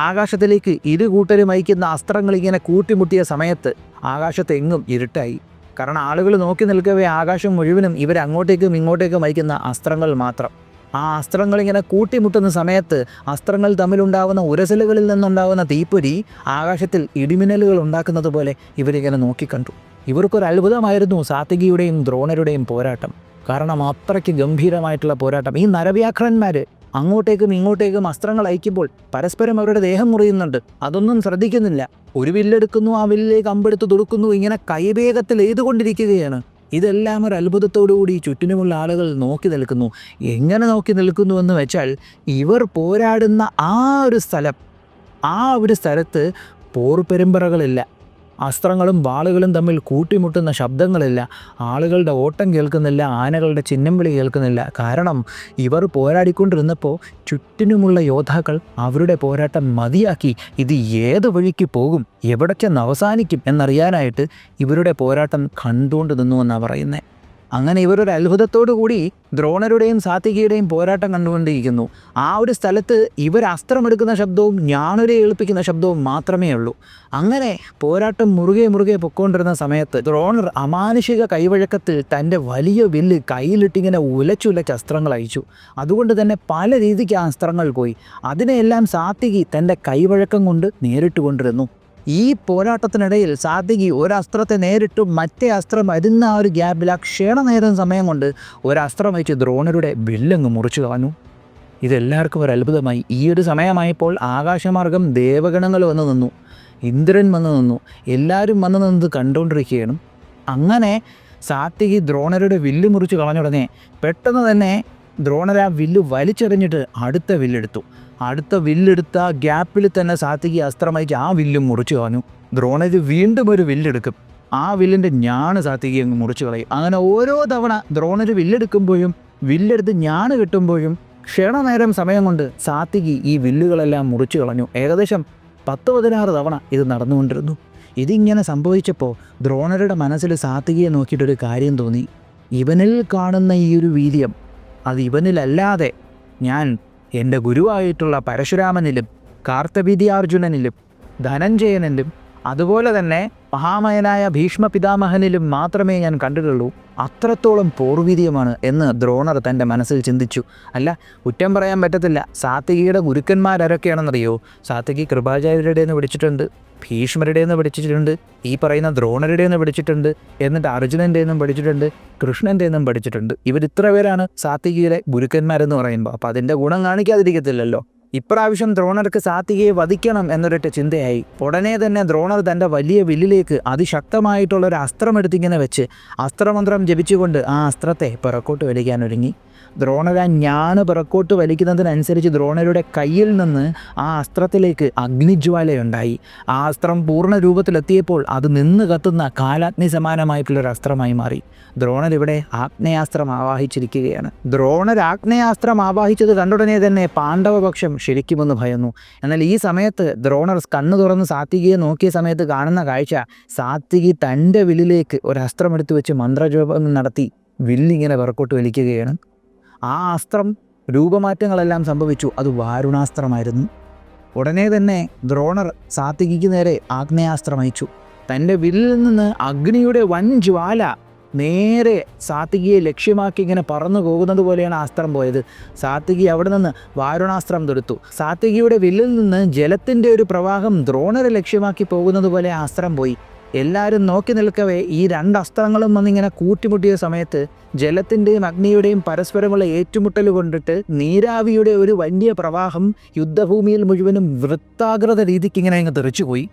Speaker 1: ആകാശത്തിലേക്ക് ഇരു കൂട്ടരും അയക്കുന്ന അസ്ത്രങ്ങൾ ഇങ്ങനെ കൂട്ടിമുട്ടിയ സമയത്ത് ആകാശത്തെങ്ങും ഇരുട്ടായി. കാരണം ആളുകൾ നോക്കി നിൽക്കവേ ആകാശം മുഴുവനും ഇവരങ്ങോട്ടേക്കും ഇങ്ങോട്ടേക്കും അയക്കുന്ന അസ്ത്രങ്ങൾ മാത്രം. ആ അസ്ത്രങ്ങൾ ഇങ്ങനെ കൂട്ടിമുട്ടുന്ന സമയത്ത് അസ്ത്രങ്ങൾ തമ്മിലുണ്ടാകുന്ന ഉരസലുകളിൽ നിന്നുണ്ടാകുന്ന തീപ്പൊരി ആകാശത്തിൽ ഇടിമിന്നലുകൾ ഉണ്ടാക്കുന്നത് പോലെ ഇവരിങ്ങനെ നോക്കിക്കണ്ടു. ഇവർക്കൊരു അത്ഭുതമായിരുന്നു സാത്യകിയുടെയും ദ്രോണരുടെയും പോരാട്ടം. കാരണം അത്രയ്ക്ക് ഗംഭീരമായിട്ടുള്ള പോരാട്ടം. ഈ നരവ്യാഘ്രന്മാർ അങ്ങോട്ടേക്കും ഇങ്ങോട്ടേക്കും അസ്ത്രങ്ങൾ അയക്കുമ്പോൾ പരസ്പരം അവരുടെ ദേഹം മുറിയുന്നുണ്ട്. അതൊന്നും ശ്രദ്ധിക്കുന്നില്ല. ഒരു വില്ലെടുക്കുന്നു, ആ വില്ലിലേക്ക് അമ്പെടുത്ത് തൊടുക്കുന്നു. ഇങ്ങനെ കൈവേഗത്തിൽ എയ്തുകൊണ്ടിരിക്കുകയാണ്. ഇതെല്ലാം ഒരു അത്ഭുതത്തോടുകൂടി ചുറ്റിനുമുള്ള ആളുകൾ നോക്കി നിൽക്കുന്നു. എങ്ങനെ നോക്കി നിൽക്കുന്നുവെന്ന് വെച്ചാൽ ഇവർ പോരാടുന്ന ആ ഒരു സ്ഥലത്ത് പോർപെരുമ്പറകളില്ല, അസ്ത്രങ്ങളും വാളുകളും തമ്മിൽ കൂട്ടിമുട്ടുന്ന ശബ്ദങ്ങളില്ല, ആളുകളുടെ ഓട്ടം കേൾക്കുന്നില്ല, ആനകളുടെ ചിഹ്നംവിളി കേൾക്കുന്നില്ല. കാരണം ഇവർ പോരാടിക്കൊണ്ടിരുന്നപ്പോൾ ചുറ്റിനുമുള്ള യോദ്ധാക്കൾ അവരുടെ പോരാട്ടം മതിയാക്കി ഇത് ഏത് വഴിക്ക് പോകും, എവിടെ ചെന്ന് അവസാനിക്കും എന്നറിയാനായിട്ട് ഇവരുടെ പോരാട്ടം കണ്ടുകൊണ്ട് നിന്നു എന്നാണ് പറയുന്നത്. അങ്ങനെ ഇവരൊരു അത്ഭുതത്തോടു കൂടി ദ്രോണരുടെയും സാത്യകിയുടെയും പോരാട്ടം കണ്ടുകൊണ്ടിരിക്കുന്നു. ആ ഒരു സ്ഥലത്ത് ഇവർ അസ്ത്രമെടുക്കുന്ന ശബ്ദവും ഞാനൊരു ഏൽപ്പിക്കുന്ന ശബ്ദവും മാത്രമേ ഉള്ളൂ. അങ്ങനെ പോരാട്ടം മുറുകെ പൊയ്ക്കൊണ്ടിരുന്ന സമയത്ത് ദ്രോണർ അമാനുഷിക കൈവഴക്കത്തിൽ തൻ്റെ വലിയ വില്ല് കയ്യിലിട്ടിങ്ങനെ ഉലച്ചുലച്ച് അസ്ത്രങ്ങൾ അയച്ചു. അതുകൊണ്ട് തന്നെ പല രീതിക്ക് ആ അസ്ത്രങ്ങൾ പോയി. അതിനെയെല്ലാം സാത്യകി തൻ്റെ കൈവഴക്കം കൊണ്ട് നേരിട്ട് കൊണ്ടിരുന്നു. ഈ പോരാട്ടത്തിനിടയിൽ സാത്യകി ഒരസ്ത്രത്തെ നേരിട്ടു, മറ്റേ അസ്ത്രം വരുന്ന ആ ഒരു ഗ്യാപ്പിൽ ആ ക്ഷണനേരം സമയം കൊണ്ട് ഒരസ്ത്രം വെച്ച് ദ്രോണരുടെ വില്ലങ്ങ് മുറിച്ചു കളഞ്ഞു. ഇതെല്ലാവർക്കും ഒരു അത്ഭുതമായി. ഈ ഒരു സമയമായപ്പോൾ ആകാശമാർഗം ദേവഗണങ്ങൾ വന്നു നിന്നു, ഇന്ദ്രൻ വന്നു നിന്നു, എല്ലാവരും വന്നു നിന്നത് കണ്ടുകൊണ്ടിരിക്കുകയാണ്. അങ്ങനെ സാത്യകി ദ്രോണരുടെ വില്ല് മുറിച്ച് കളഞ്ഞുടനെ പെട്ടെന്ന് തന്നെ ദ്രോണർ ആ വില്ല് വലിച്ചെറിഞ്ഞിട്ട് അടുത്ത വില്ലെടുത്ത ഗ്യാപ്പിൽ തന്നെ സാത്യകി അസ്ത്രമയച്ച് ആ വില്ലും മുറിച്ചു കളഞ്ഞു. ദ്രോണർ വീണ്ടും ഒരു വില്ലെടുക്കും, ആ വില്ലിൻ്റെ ഞാണ് സാത്യകി അങ്ങ് മുറിച്ചു കളയും. അങ്ങനെ ഓരോ തവണ ദ്രോണർ വില്ലെടുക്കുമ്പോഴും വില്ലെടുത്ത് ഞാണ് കിട്ടുമ്പോഴും ക്ഷണനേരം സമയം കൊണ്ട് സാത്യകി ഈ വില്ലുകളെല്ലാം മുറിച്ചു കളഞ്ഞു. ഏകദേശം 10-16 തവണ ഇത് നടന്നുകൊണ്ടിരുന്നു. ഇതിങ്ങനെ സംഭവിച്ചപ്പോൾ ദ്രോണരുടെ മനസ്സിൽ സാത്യകിയെ നോക്കിയിട്ടൊരു കാര്യം തോന്നി. ഇവനിൽ കാണുന്ന ഈ ഒരു വീര്യം അത് ഇവനിലല്ലാതെ ഞാൻ എൻ്റെ ഗുരുവായിട്ടുള്ള പരശുരാമനിലും കാർത്തവീര്യാർജുനനിലും ധനഞ്ജയനിലും അതുപോലെ തന്നെ മഹാമയനായ ഭീഷ്മ പിതാമഹനിലും മാത്രമേ ഞാൻ കണ്ടിട്ടുള്ളൂ. അത്രത്തോളം പോർവീര്യമാണ് എന്ന് ദ്രോണർ തൻ്റെ മനസ്സിൽ ചിന്തിച്ചു. അല്ല, കുറ്റം പറയാൻ പറ്റത്തില്ല. സാത്യകിയുടെ ഗുരുക്കന്മാരൊക്കെയാണെന്നറിയോ? സാത്യകി കൃപാചാര്യരുടെ നിന്ന് പഠിച്ചിട്ടുണ്ട്, ഭീഷ്മരുടെ നിന്ന് പഠിച്ചിട്ടുണ്ട്, ഈ പറയുന്ന ദ്രോണരുടെ നിന്ന് പഠിച്ചിട്ടുണ്ട്, എന്നിട്ട് അർജുനൻ്റെ നിന്നും പഠിച്ചിട്ടുണ്ട്, കൃഷ്ണൻ്റെ നിന്നും പഠിച്ചിട്ടുണ്ട്. ഇവരിത്ര പേരാണ് സാത്യകിയുടെ ഗുരുക്കന്മാരെന്ന് പറയുമ്പോൾ. അപ്പോൾ അതിൻ്റെ ഗുണം കാണിക്കാതിരിക്കത്തില്ലല്ലോ. ഇപ്രാവശ്യം ദ്രോണർക്ക് സാത്വികയെ വധിക്കണം എന്നൊരൊറ്റ ചിന്തയായി. ഉടനെ തന്നെ ദ്രോണർ തൻ്റെ വലിയ വില്ലിലേക്ക് അതിശക്തമായിട്ടുള്ളൊരു അസ്ത്രമെടുത്തിങ്ങനെ വെച്ച് അസ്ത്രമന്ത്രം ജപിച്ചുകൊണ്ട് ആ അസ്ത്രത്തെ പിറക്കോട്ട് വലിക്കാനൊരുങ്ങി. ദ്രോണർ ആ ഞാണ് പിറക്കോട്ട് വലിക്കുന്നതിനനുസരിച്ച് ദ്രോണരുടെ കയ്യിൽ നിന്ന് ആ അസ്ത്രത്തിലേക്ക് അഗ്നിജ്വാലയുണ്ടായി. ആ അസ്ത്രം പൂർണ്ണ രൂപത്തിലെത്തിയപ്പോൾ അത് നിന്ന് കത്തുന്ന കാലാഗ്നി സമാനമായിട്ടുള്ളൊരു അസ്ത്രമായി മാറി. ദ്രോണർ ഇവിടെ ആഗ്നേയാസ്ത്രം ആവാഹിച്ചിരിക്കുകയാണ്. ദ്രോണർ ആഗ്നേയാസ്ത്രം ആവാഹിച്ചത് കണ്ടുടനെ തന്നെ പാണ്ഡവപക്ഷം ശരിക്കുമെന്ന് ഭയന്നു. എന്നാൽ ഈ സമയത്ത് ദ്രോണർ കണ്ണു തുറന്ന് സാത്വികിയെ നോക്കിയ സമയത്ത് കാണുന്ന കാഴ്ച, സാത്വികി തൻ്റെ വില്ലിലേക്ക് ഒരു അസ്ത്രമെടുത്ത് വെച്ച് മന്ത്രജപം നടത്തി വില്ലിങ്ങനെ പിറക്കോട്ട് വലിക്കുകയാണ്. ആ അസ്ത്രം രൂപമാറ്റങ്ങളെല്ലാം സംഭവിച്ചു. അത് വാരുണാസ്ത്രമായിരുന്നു. ഉടനെ തന്നെ ദ്രോണർ സാത്വികിക്ക് നേരെ ആഗ്നേയാസ്ത്രം അയച്ചു. തൻ്റെ വില്ലിൽ നിന്ന് അഗ്നിയുടെ വൻ ജ്വാല നേരെ സാത്വികിയെ ലക്ഷ്യമാക്കി ഇങ്ങനെ പറന്നു പോകുന്നത് പോലെയാണ് അസ്ത്രം പോയത്. സാത്വികി അവിടെ നിന്ന് വാരുണാസ്ത്രം തൊടുത്തു. സാത്വികിയുടെ വില്ലിൽ നിന്ന് ജലത്തിൻ്റെ ഒരു പ്രവാഹം ദ്രോണരെ ലക്ഷ്യമാക്കി പോകുന്നത് പോലെ ആ അസ്ത്രം പോയി. എല്ലാവരും നോക്കി നിൽക്കവേ ഈ രണ്ട് അസ്ത്രങ്ങളും വന്നിങ്ങനെ കൂട്ടിമുട്ടിയ സമയത്ത് ജലത്തിൻ്റെയും അഗ്നിയുടെയും പരസ്പരമുള്ള ഏറ്റുമുട്ടൽ കൊണ്ടിട്ട് നീരാവിയുടെ ഒരു വലിയ പ്രവാഹം യുദ്ധഭൂമിയിൽ മുഴുവനും വൃത്താകൃത രീതിക്ക് ഇങ്ങനെ അങ്ങ് തെറിച്ചുപോയി.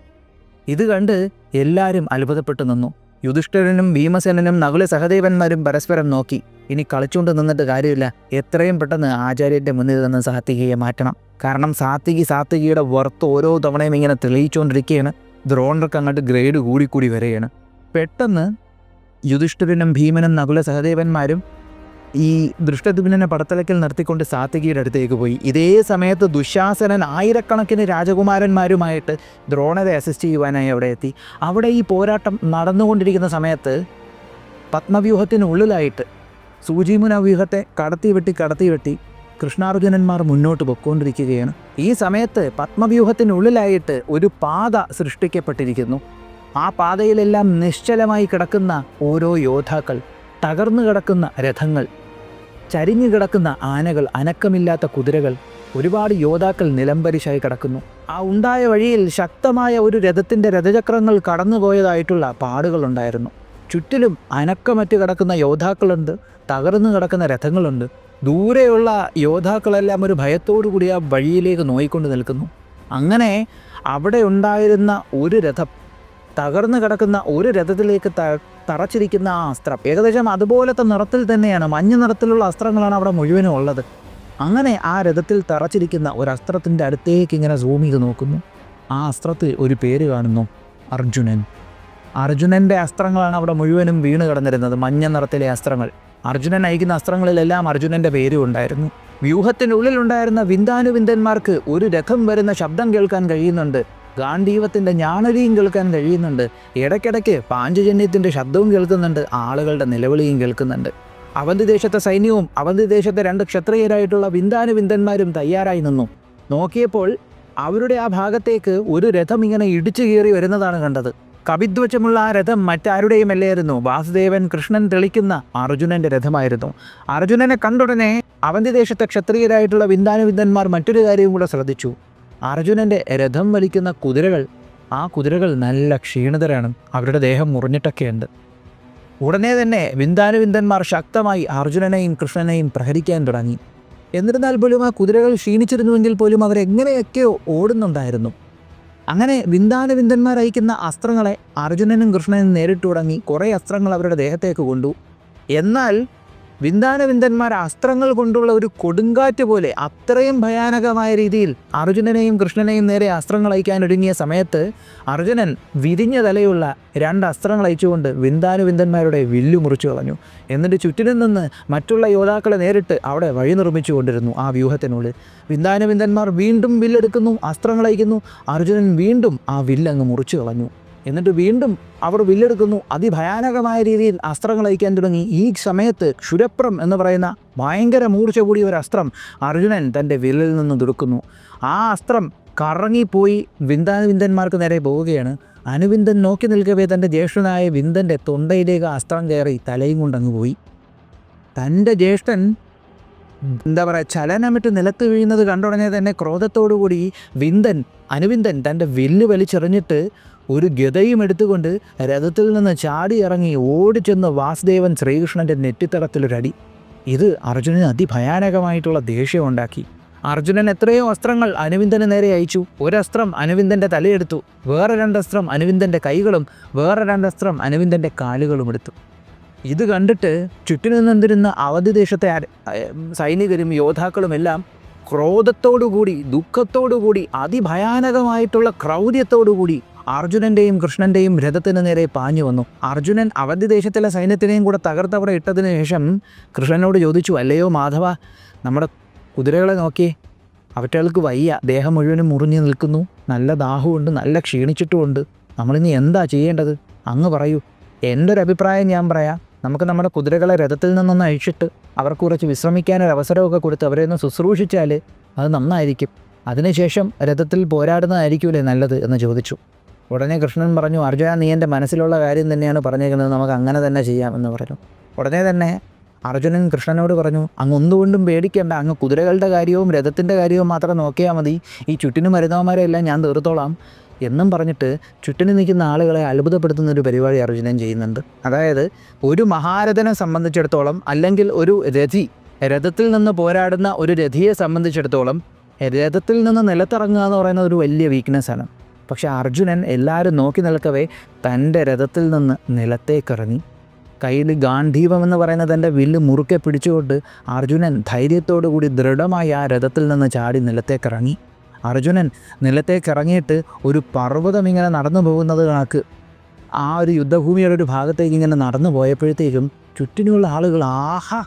Speaker 1: ഇത് കണ്ട് എല്ലാവരും അത്ഭുതപ്പെട്ടു നിന്നു. യുധിഷ്ഠിരനും ഭീമസേനനും നകുല സഹദേവന്മാരും പരസ്പരം നോക്കി. ഇനി കളിച്ചുകൊണ്ട് നിന്നിട്ട് കാര്യമില്ല, എത്രയും പെട്ടെന്ന് ആചാര്യൻ്റെ മുന്നിൽ നിന്ന് സാത്വികിയെ മാറ്റണം. കാരണം സാത്വികിയുടെ വർത്ത് ഓരോ തവണയും ഇങ്ങനെ തെളിയിച്ചുകൊണ്ടിരിക്കുകയാണ്. ദ്രോണർക്ക് അങ്ങോട്ട് ഗ്രേഡ് കൂടിക്കൂടി വരികയാണ്. പെട്ടെന്ന് യുധിഷ്ഠിരനും ഭീമനും നകുല സഹദേവന്മാരും ഈ ദൃഷ്ടദ്യുമ്നനെ പടത്തലക്കിൽ നിർത്തിക്കൊണ്ട് സാത്വികിയുടെ അടുത്തേക്ക് പോയി. ഇതേ സമയത്ത് ദുശാസനൻ ആയിരക്കണക്കിന് രാജകുമാരന്മാരുമായിട്ട് ദ്രോണരെ അസിസ്റ്റ് ചെയ്യുവാനായി അവിടെ എത്തി. അവിടെ ഈ പോരാട്ടം നടന്നുകൊണ്ടിരിക്കുന്ന സമയത്ത് പത്മവ്യൂഹത്തിനുള്ളിലായിട്ട് സൂചിമുന വ്യൂഹത്തെ കടത്തി കൃഷ്ണാർജുനന്മാർ മുന്നോട്ട് പൊയ്ക്കൊണ്ടിരിക്കുകയാണ്. ഈ സമയത്ത് പത്മവ്യൂഹത്തിനുള്ളിലായിട്ട് ഒരു പാത സൃഷ്ടിക്കപ്പെട്ടിരിക്കുന്നു. ആ പാതയിലെല്ലാം നിശ്ചലമായി കിടക്കുന്ന ഓരോ യോദ്ധാക്കൾ, തകർന്നു കിടക്കുന്ന രഥങ്ങൾ, ചരിഞ്ഞു കിടക്കുന്ന ആനകൾ, അനക്കമില്ലാത്ത കുതിരകൾ, ഒരുപാട് യോദ്ധാക്കൾ നിലംപരിശായി കിടക്കുന്നു. ആ ഉണ്ടായ വഴിയിൽ ശക്തമായ ഒരു രഥത്തിൻ്റെ രഥചക്രങ്ങൾ കടന്നുപോയതായിട്ടുള്ള പാടുകളുണ്ടായിരുന്നു. ചുറ്റിലും അനക്കമറ്റ് കിടക്കുന്ന യോദ്ധാക്കളുണ്ട്, തകർന്നു കിടക്കുന്ന രഥങ്ങളുണ്ട്. ദൂരെയുള്ള യോദ്ധാക്കളെല്ലാം ഒരു ഭയത്തോടു കൂടി ആ വഴിയിലേക്ക് നോയിക്കൊണ്ട് നിൽക്കുന്നു. അങ്ങനെ അവിടെ ഉണ്ടായിരുന്ന ഒരു രഥം, തകർന്നു കിടക്കുന്ന ഒരു രഥത്തിലേക്ക് തറച്ചിരിക്കുന്ന ആ അസ്ത്രം ഏകദേശം അതുപോലത്തെ നിറത്തിൽ തന്നെയാണ്, മഞ്ഞ നിറത്തിലുള്ള അസ്ത്രങ്ങളാണ് അവിടെ മുഴുവനും ഉള്ളത്. അങ്ങനെ ആ രഥത്തിൽ തറച്ചിരിക്കുന്ന ഒരു അസ്ത്രത്തിൻ്റെ അടുത്തേക്ക് ഇങ്ങനെ സൂം ചെയ്ത് നോക്കുന്നു. ആ അസ്ത്രത്തിൽ ഒരു പേര് കാണുന്നു, അർജുനൻ. അർജുനൻ്റെ അസ്ത്രങ്ങളാണ് അവിടെ മുഴുവനും വീണ് കിടന്നിരുന്നത്, മഞ്ഞ നിറത്തിലെ അസ്ത്രങ്ങൾ. അർജുനൻ അയക്കുന്ന അസ്ത്രങ്ങളിലെല്ലാം അർജുനൻ്റെ പേരും ഉണ്ടായിരുന്നു. വ്യൂഹത്തിനുള്ളിലുണ്ടായിരുന്ന വിന്ദാനുവിന്ദന്മാർക്ക് ഒരു രഥം വരുന്ന ശബ്ദം കേൾക്കാൻ കഴിയുന്നുണ്ട്. ഗാന്ധീവത്തിൻ്റെ ഞാണലിയും കേൾക്കാൻ കഴിയുന്നുണ്ട്. ഇടയ്ക്കിടയ്ക്ക് പാഞ്ചജന്യത്തിൻ്റെ ശബ്ദവും കേൾക്കുന്നുണ്ട്, ആളുകളുടെ നിലവിളിയും കേൾക്കുന്നുണ്ട്. അവന്തി ദേശത്തെ സൈന്യവും അവന്തി ദേശത്തെ 2 ക്ഷത്രിയരായിട്ടുള്ള വിന്ദാനുവിന്ദന്മാരും തയ്യാറായി നിന്നു. നോക്കിയപ്പോൾ അവരുടെ ആ ഭാഗത്തേക്ക് ഒരു രഥം ഇങ്ങനെ ഇടിച്ചു കയറി വരുന്നതാണ് കണ്ടത്. കവിധ്വജമുള്ള ആ രഥം മറ്റാരുടെയും അല്ലായിരുന്നു, വാസുദേവൻ കൃഷ്ണൻ തെളിക്കുന്ന അർജുനൻ്റെ രഥമായിരുന്നു. അർജുനനെ കണ്ടുടനെ അവന്തി ദേശത്തെ ക്ഷത്രിയരായിട്ടുള്ള വിന്ദാനുവിന്ദന്മാർ മറ്റൊരു കാര്യവും കൂടെ ശ്രദ്ധിച്ചു. അർജുനൻ്റെ രഥം വലിക്കുന്ന കുതിരകൾ, ആ കുതിരകൾ നല്ല ക്ഷീണിതരാണ്, അവരുടെ ദേഹം മുറിഞ്ഞിട്ടൊക്കെയുണ്ട്. ഉടനെ തന്നെ വിന്ദാനുവിന്ദന്മാർ ശക്തമായി അർജുനനെയും കൃഷ്ണനെയും പ്രഹരിക്കാൻ തുടങ്ങി. എന്നിരുന്നാൽ പോലും ആ കുതിരകൾ ക്ഷീണിച്ചിരുന്നുവെങ്കിൽ പോലും അവരെങ്ങനെയൊക്കെയോ ഓടുന്നുണ്ടായിരുന്നു. അങ്ങനെ വിന്ദാനുവിന്ദന്മാർ അയക്കുന്ന അസ്ത്രങ്ങളെ അർജുനനും കൃഷ്ണനും നേരിട്ട് തുടങ്ങി. കുറേ അസ്ത്രങ്ങൾ അവരുടെ ദേഹത്തേക്ക് കൊണ്ടു. എന്നാൽ വിന്ദാനുവിന്ദന്മാർ അസ്ത്രങ്ങൾ കൊണ്ടുള്ള ഒരു കൊടുങ്കാറ്റ് പോലെ അത്രയും ഭയാനകമായ രീതിയിൽ അർജുനനെയും കൃഷ്ണനെയും നേരെ അസ്ത്രങ്ങൾ അയക്കാൻ ഒരുങ്ങിയ സമയത്ത് അർജുനൻ വിരിഞ്ഞ തലയുള്ള 2 അസ്ത്രങ്ങൾ അയച്ചുകൊണ്ട് വിന്ദാനുവിന്ദന്മാരുടെ വില്ലു മുറിച്ചു കളഞ്ഞു. എന്നിട്ട് ചുറ്റിനും നിന്ന് മറ്റുള്ള യോദ്ധാക്കളെ നേരിട്ട് അവിടെ വഴി നിർമ്മിച്ചു കൊണ്ടിരുന്നു ആ വ്യൂഹത്തിനുള്ളിൽ. വിന്ദാനുവിന്ദന്മാർ വീണ്ടും വില്ലെടുക്കുന്നു, അസ്ത്രങ്ങൾ അയക്കുന്നു. അർജുനൻ വീണ്ടും ആ വില്ലങ്ങ് മുറിച്ചു കളഞ്ഞു. എന്നിട്ട് വീണ്ടും അവർ വില്ലെടുക്കുന്നു. അതിഭയാനകമായ രീതിയിൽ അസ്ത്രങ്ങൾ അയക്കാൻ തുടങ്ങി. ഈ സമയത്ത് ക്ഷുരപ്രം എന്ന് പറയുന്ന ഭയങ്കര മൂർച്ച കൂടിയ ഒരു അസ്ത്രം അർജുനൻ തൻ്റെ വില്ലിൽ നിന്ന് തുടുക്കുന്നു. ആ അസ്ത്രം കറങ്ങിപ്പോയി വിന്ദാനുവിന്ദന്മാർക്ക് നേരെ പോവുകയാണ്. അനുവിന്ദൻ നോക്കി നിൽക്കവേ തൻ്റെ ജ്യേഷ്ഠനായ വിന്ദൻ്റെ തൊണ്ടയിലേക്ക് അസ്ത്രം കയറി തലയും കൊണ്ടങ്ങ് പോയി. തൻ്റെ ജ്യേഷ്ഠൻ ചലനമിട്ട് നിലത്ത് വീഴുന്നത് കണ്ടുടനെ തന്നെ ക്രോധത്തോടുകൂടി അനുവിന്ദൻ തൻ്റെ വില്ല് വലിച്ചെറിഞ്ഞിട്ട് ഒരു ഗദയും എടുത്തുകൊണ്ട് രഥത്തിൽ നിന്ന് ചാടി ഇറങ്ങി ഓടിച്ചെന്ന് വാസുദേവൻ ശ്രീകൃഷ്ണൻ്റെ നെറ്റിത്തടത്തിലൊരടി. ഇത് അർജുനന് അതിഭയാനകമായിട്ടുള്ള ദേഷ്യമുണ്ടാക്കി. അർജുനൻ എത്രയോ അസ്ത്രങ്ങൾ അനുവിന്ദന് നേരെ അയച്ചു. ഒരസ്ത്രം അനുവിന്ദൻ്റെ തലയെടുത്തു, വേറെ രണ്ടസ്ത്രം അനുവിന്ദൻ്റെ കൈകളും വേറെ രണ്ടസ്ത്രം അനുവിന്ദൻ്റെ കാലുകളും എടുത്തു. ഇത് കണ്ടിട്ട് ചുറ്റിനു നിന്നിരുന്ന അവധി ദേശത്തെ സൈനികരും യോദ്ധാക്കളുമെല്ലാം ക്രോധത്തോടുകൂടി, ദുഃഖത്തോടുകൂടി, അതിഭയാനകമായിട്ടുള്ള ക്രൗര്യത്തോടുകൂടി അർജുനൻ്റെയും കൃഷ്ണൻ്റെയും രഥത്തിന് നേരെ പാഞ്ഞു വന്നു. അർജുനൻ അവധി ദേശത്തിലെ സൈന്യത്തിനെയും കൂടെ തകർത്തവിടെ ഇട്ടതിന് ശേഷം കൃഷ്ണനോട് ചോദിച്ചു, അല്ലയോ മാധവ, നമ്മുടെ കുതിരകളെ നോക്കിയേ, അവറ്റകൾക്ക് വയ്യ, ദേഹം മുഴുവനും മുറിഞ്ഞു നിൽക്കുന്നു, നല്ല ദാഹമുണ്ട്, നല്ല ക്ഷീണിച്ചിട്ടുമുണ്ട്, നമ്മളിനി എന്താ ചെയ്യേണ്ടത്? അങ്ങ് പറയൂ. എൻ്റെ ഒരു അഭിപ്രായം ഞാൻ പറയാം. നമുക്ക് നമ്മുടെ കുതിരകളെ രഥത്തിൽ നിന്നൊന്ന് അഴിച്ചിട്ട് അവർക്ക് കുറച്ച് വിശ്രമിക്കാനൊരു അവസരമൊക്കെ കൊടുത്ത് അവരെ ഒന്ന് ശുശ്രൂഷിച്ചാൽ അത് നന്നായിരിക്കും. അതിനുശേഷം രഥത്തിൽ പോരാടുന്നതായിരിക്കുമല്ലേ നല്ലത് എന്ന് ചോദിച്ചു. ഉടനെ കൃഷ്ണൻ പറഞ്ഞു, അർജുന, നീ എൻ്റെ മനസ്സിലുള്ള കാര്യം തന്നെയാണ് പറഞ്ഞേക്കുന്നത്, നമുക്ക് അങ്ങനെ തന്നെ ചെയ്യാം എന്ന് പറഞ്ഞു. ഉടനെ തന്നെ അർജുനൻ കൃഷ്ണനോട് പറഞ്ഞു, അങ്ങ് ഒന്നുകൊണ്ടും പേടിക്കേണ്ട, അങ്ങ് കുതിരകളുടെ കാര്യവും രഥത്തിൻ്റെ കാര്യവും മാത്രം നോക്കിയാൽ മതി, ഈ ചുറ്റിനും മരുന്നവന്മാരെല്ലാം ഞാൻ തീർത്തോളാം എന്നും പറഞ്ഞിട്ട് ചുറ്റിന് നിൽക്കുന്ന ആളുകളെ അത്ഭുതപ്പെടുത്തുന്നൊരു പരിപാടി അർജുനൻ ചെയ്യുന്നുണ്ട്. അതായത് ഒരു മഹാരഥനെ സംബന്ധിച്ചിടത്തോളം, അല്ലെങ്കിൽ ഒരു രഥി, രഥത്തിൽ നിന്ന് പോരാടുന്ന ഒരു രഥിയെ സംബന്ധിച്ചിടത്തോളം രഥത്തിൽ നിന്ന് നിലത്തിറങ്ങുക എന്ന് പറയുന്നത് ഒരു വലിയ വീക്ക്നെസ്സാണ്. പക്ഷേ അർജുനൻ എല്ലാവരും നോക്കി നിൽക്കവേ തൻ്റെ രഥത്തിൽ നിന്ന് നിലത്തേക്കിറങ്ങി. കയ്യിൽ ഗാന്ധീവം എന്ന് പറയുന്ന തൻ്റെ വില്ല് മുറുക്കെ പിടിച്ചുകൊണ്ട് അർജുനൻ ധൈര്യത്തോടു കൂടി ദൃഢമായി ആ രഥത്തിൽ നിന്ന് ചാടി നിലത്തേക്കിറങ്ങി. അർജുനൻ നിലത്തേക്കിറങ്ങിയിട്ട് ഒരു പർവ്വതം ഇങ്ങനെ നടന്നു പോകുന്നത് കണക്ക് ആ ഒരു യുദ്ധഭൂമിയുടെ ഒരു ഭാഗത്തേക്ക് ഇങ്ങനെ നടന്നു പോയപ്പോഴത്തേക്കും ചുറ്റിനുള്ള ആളുകൾ, ആഹാ,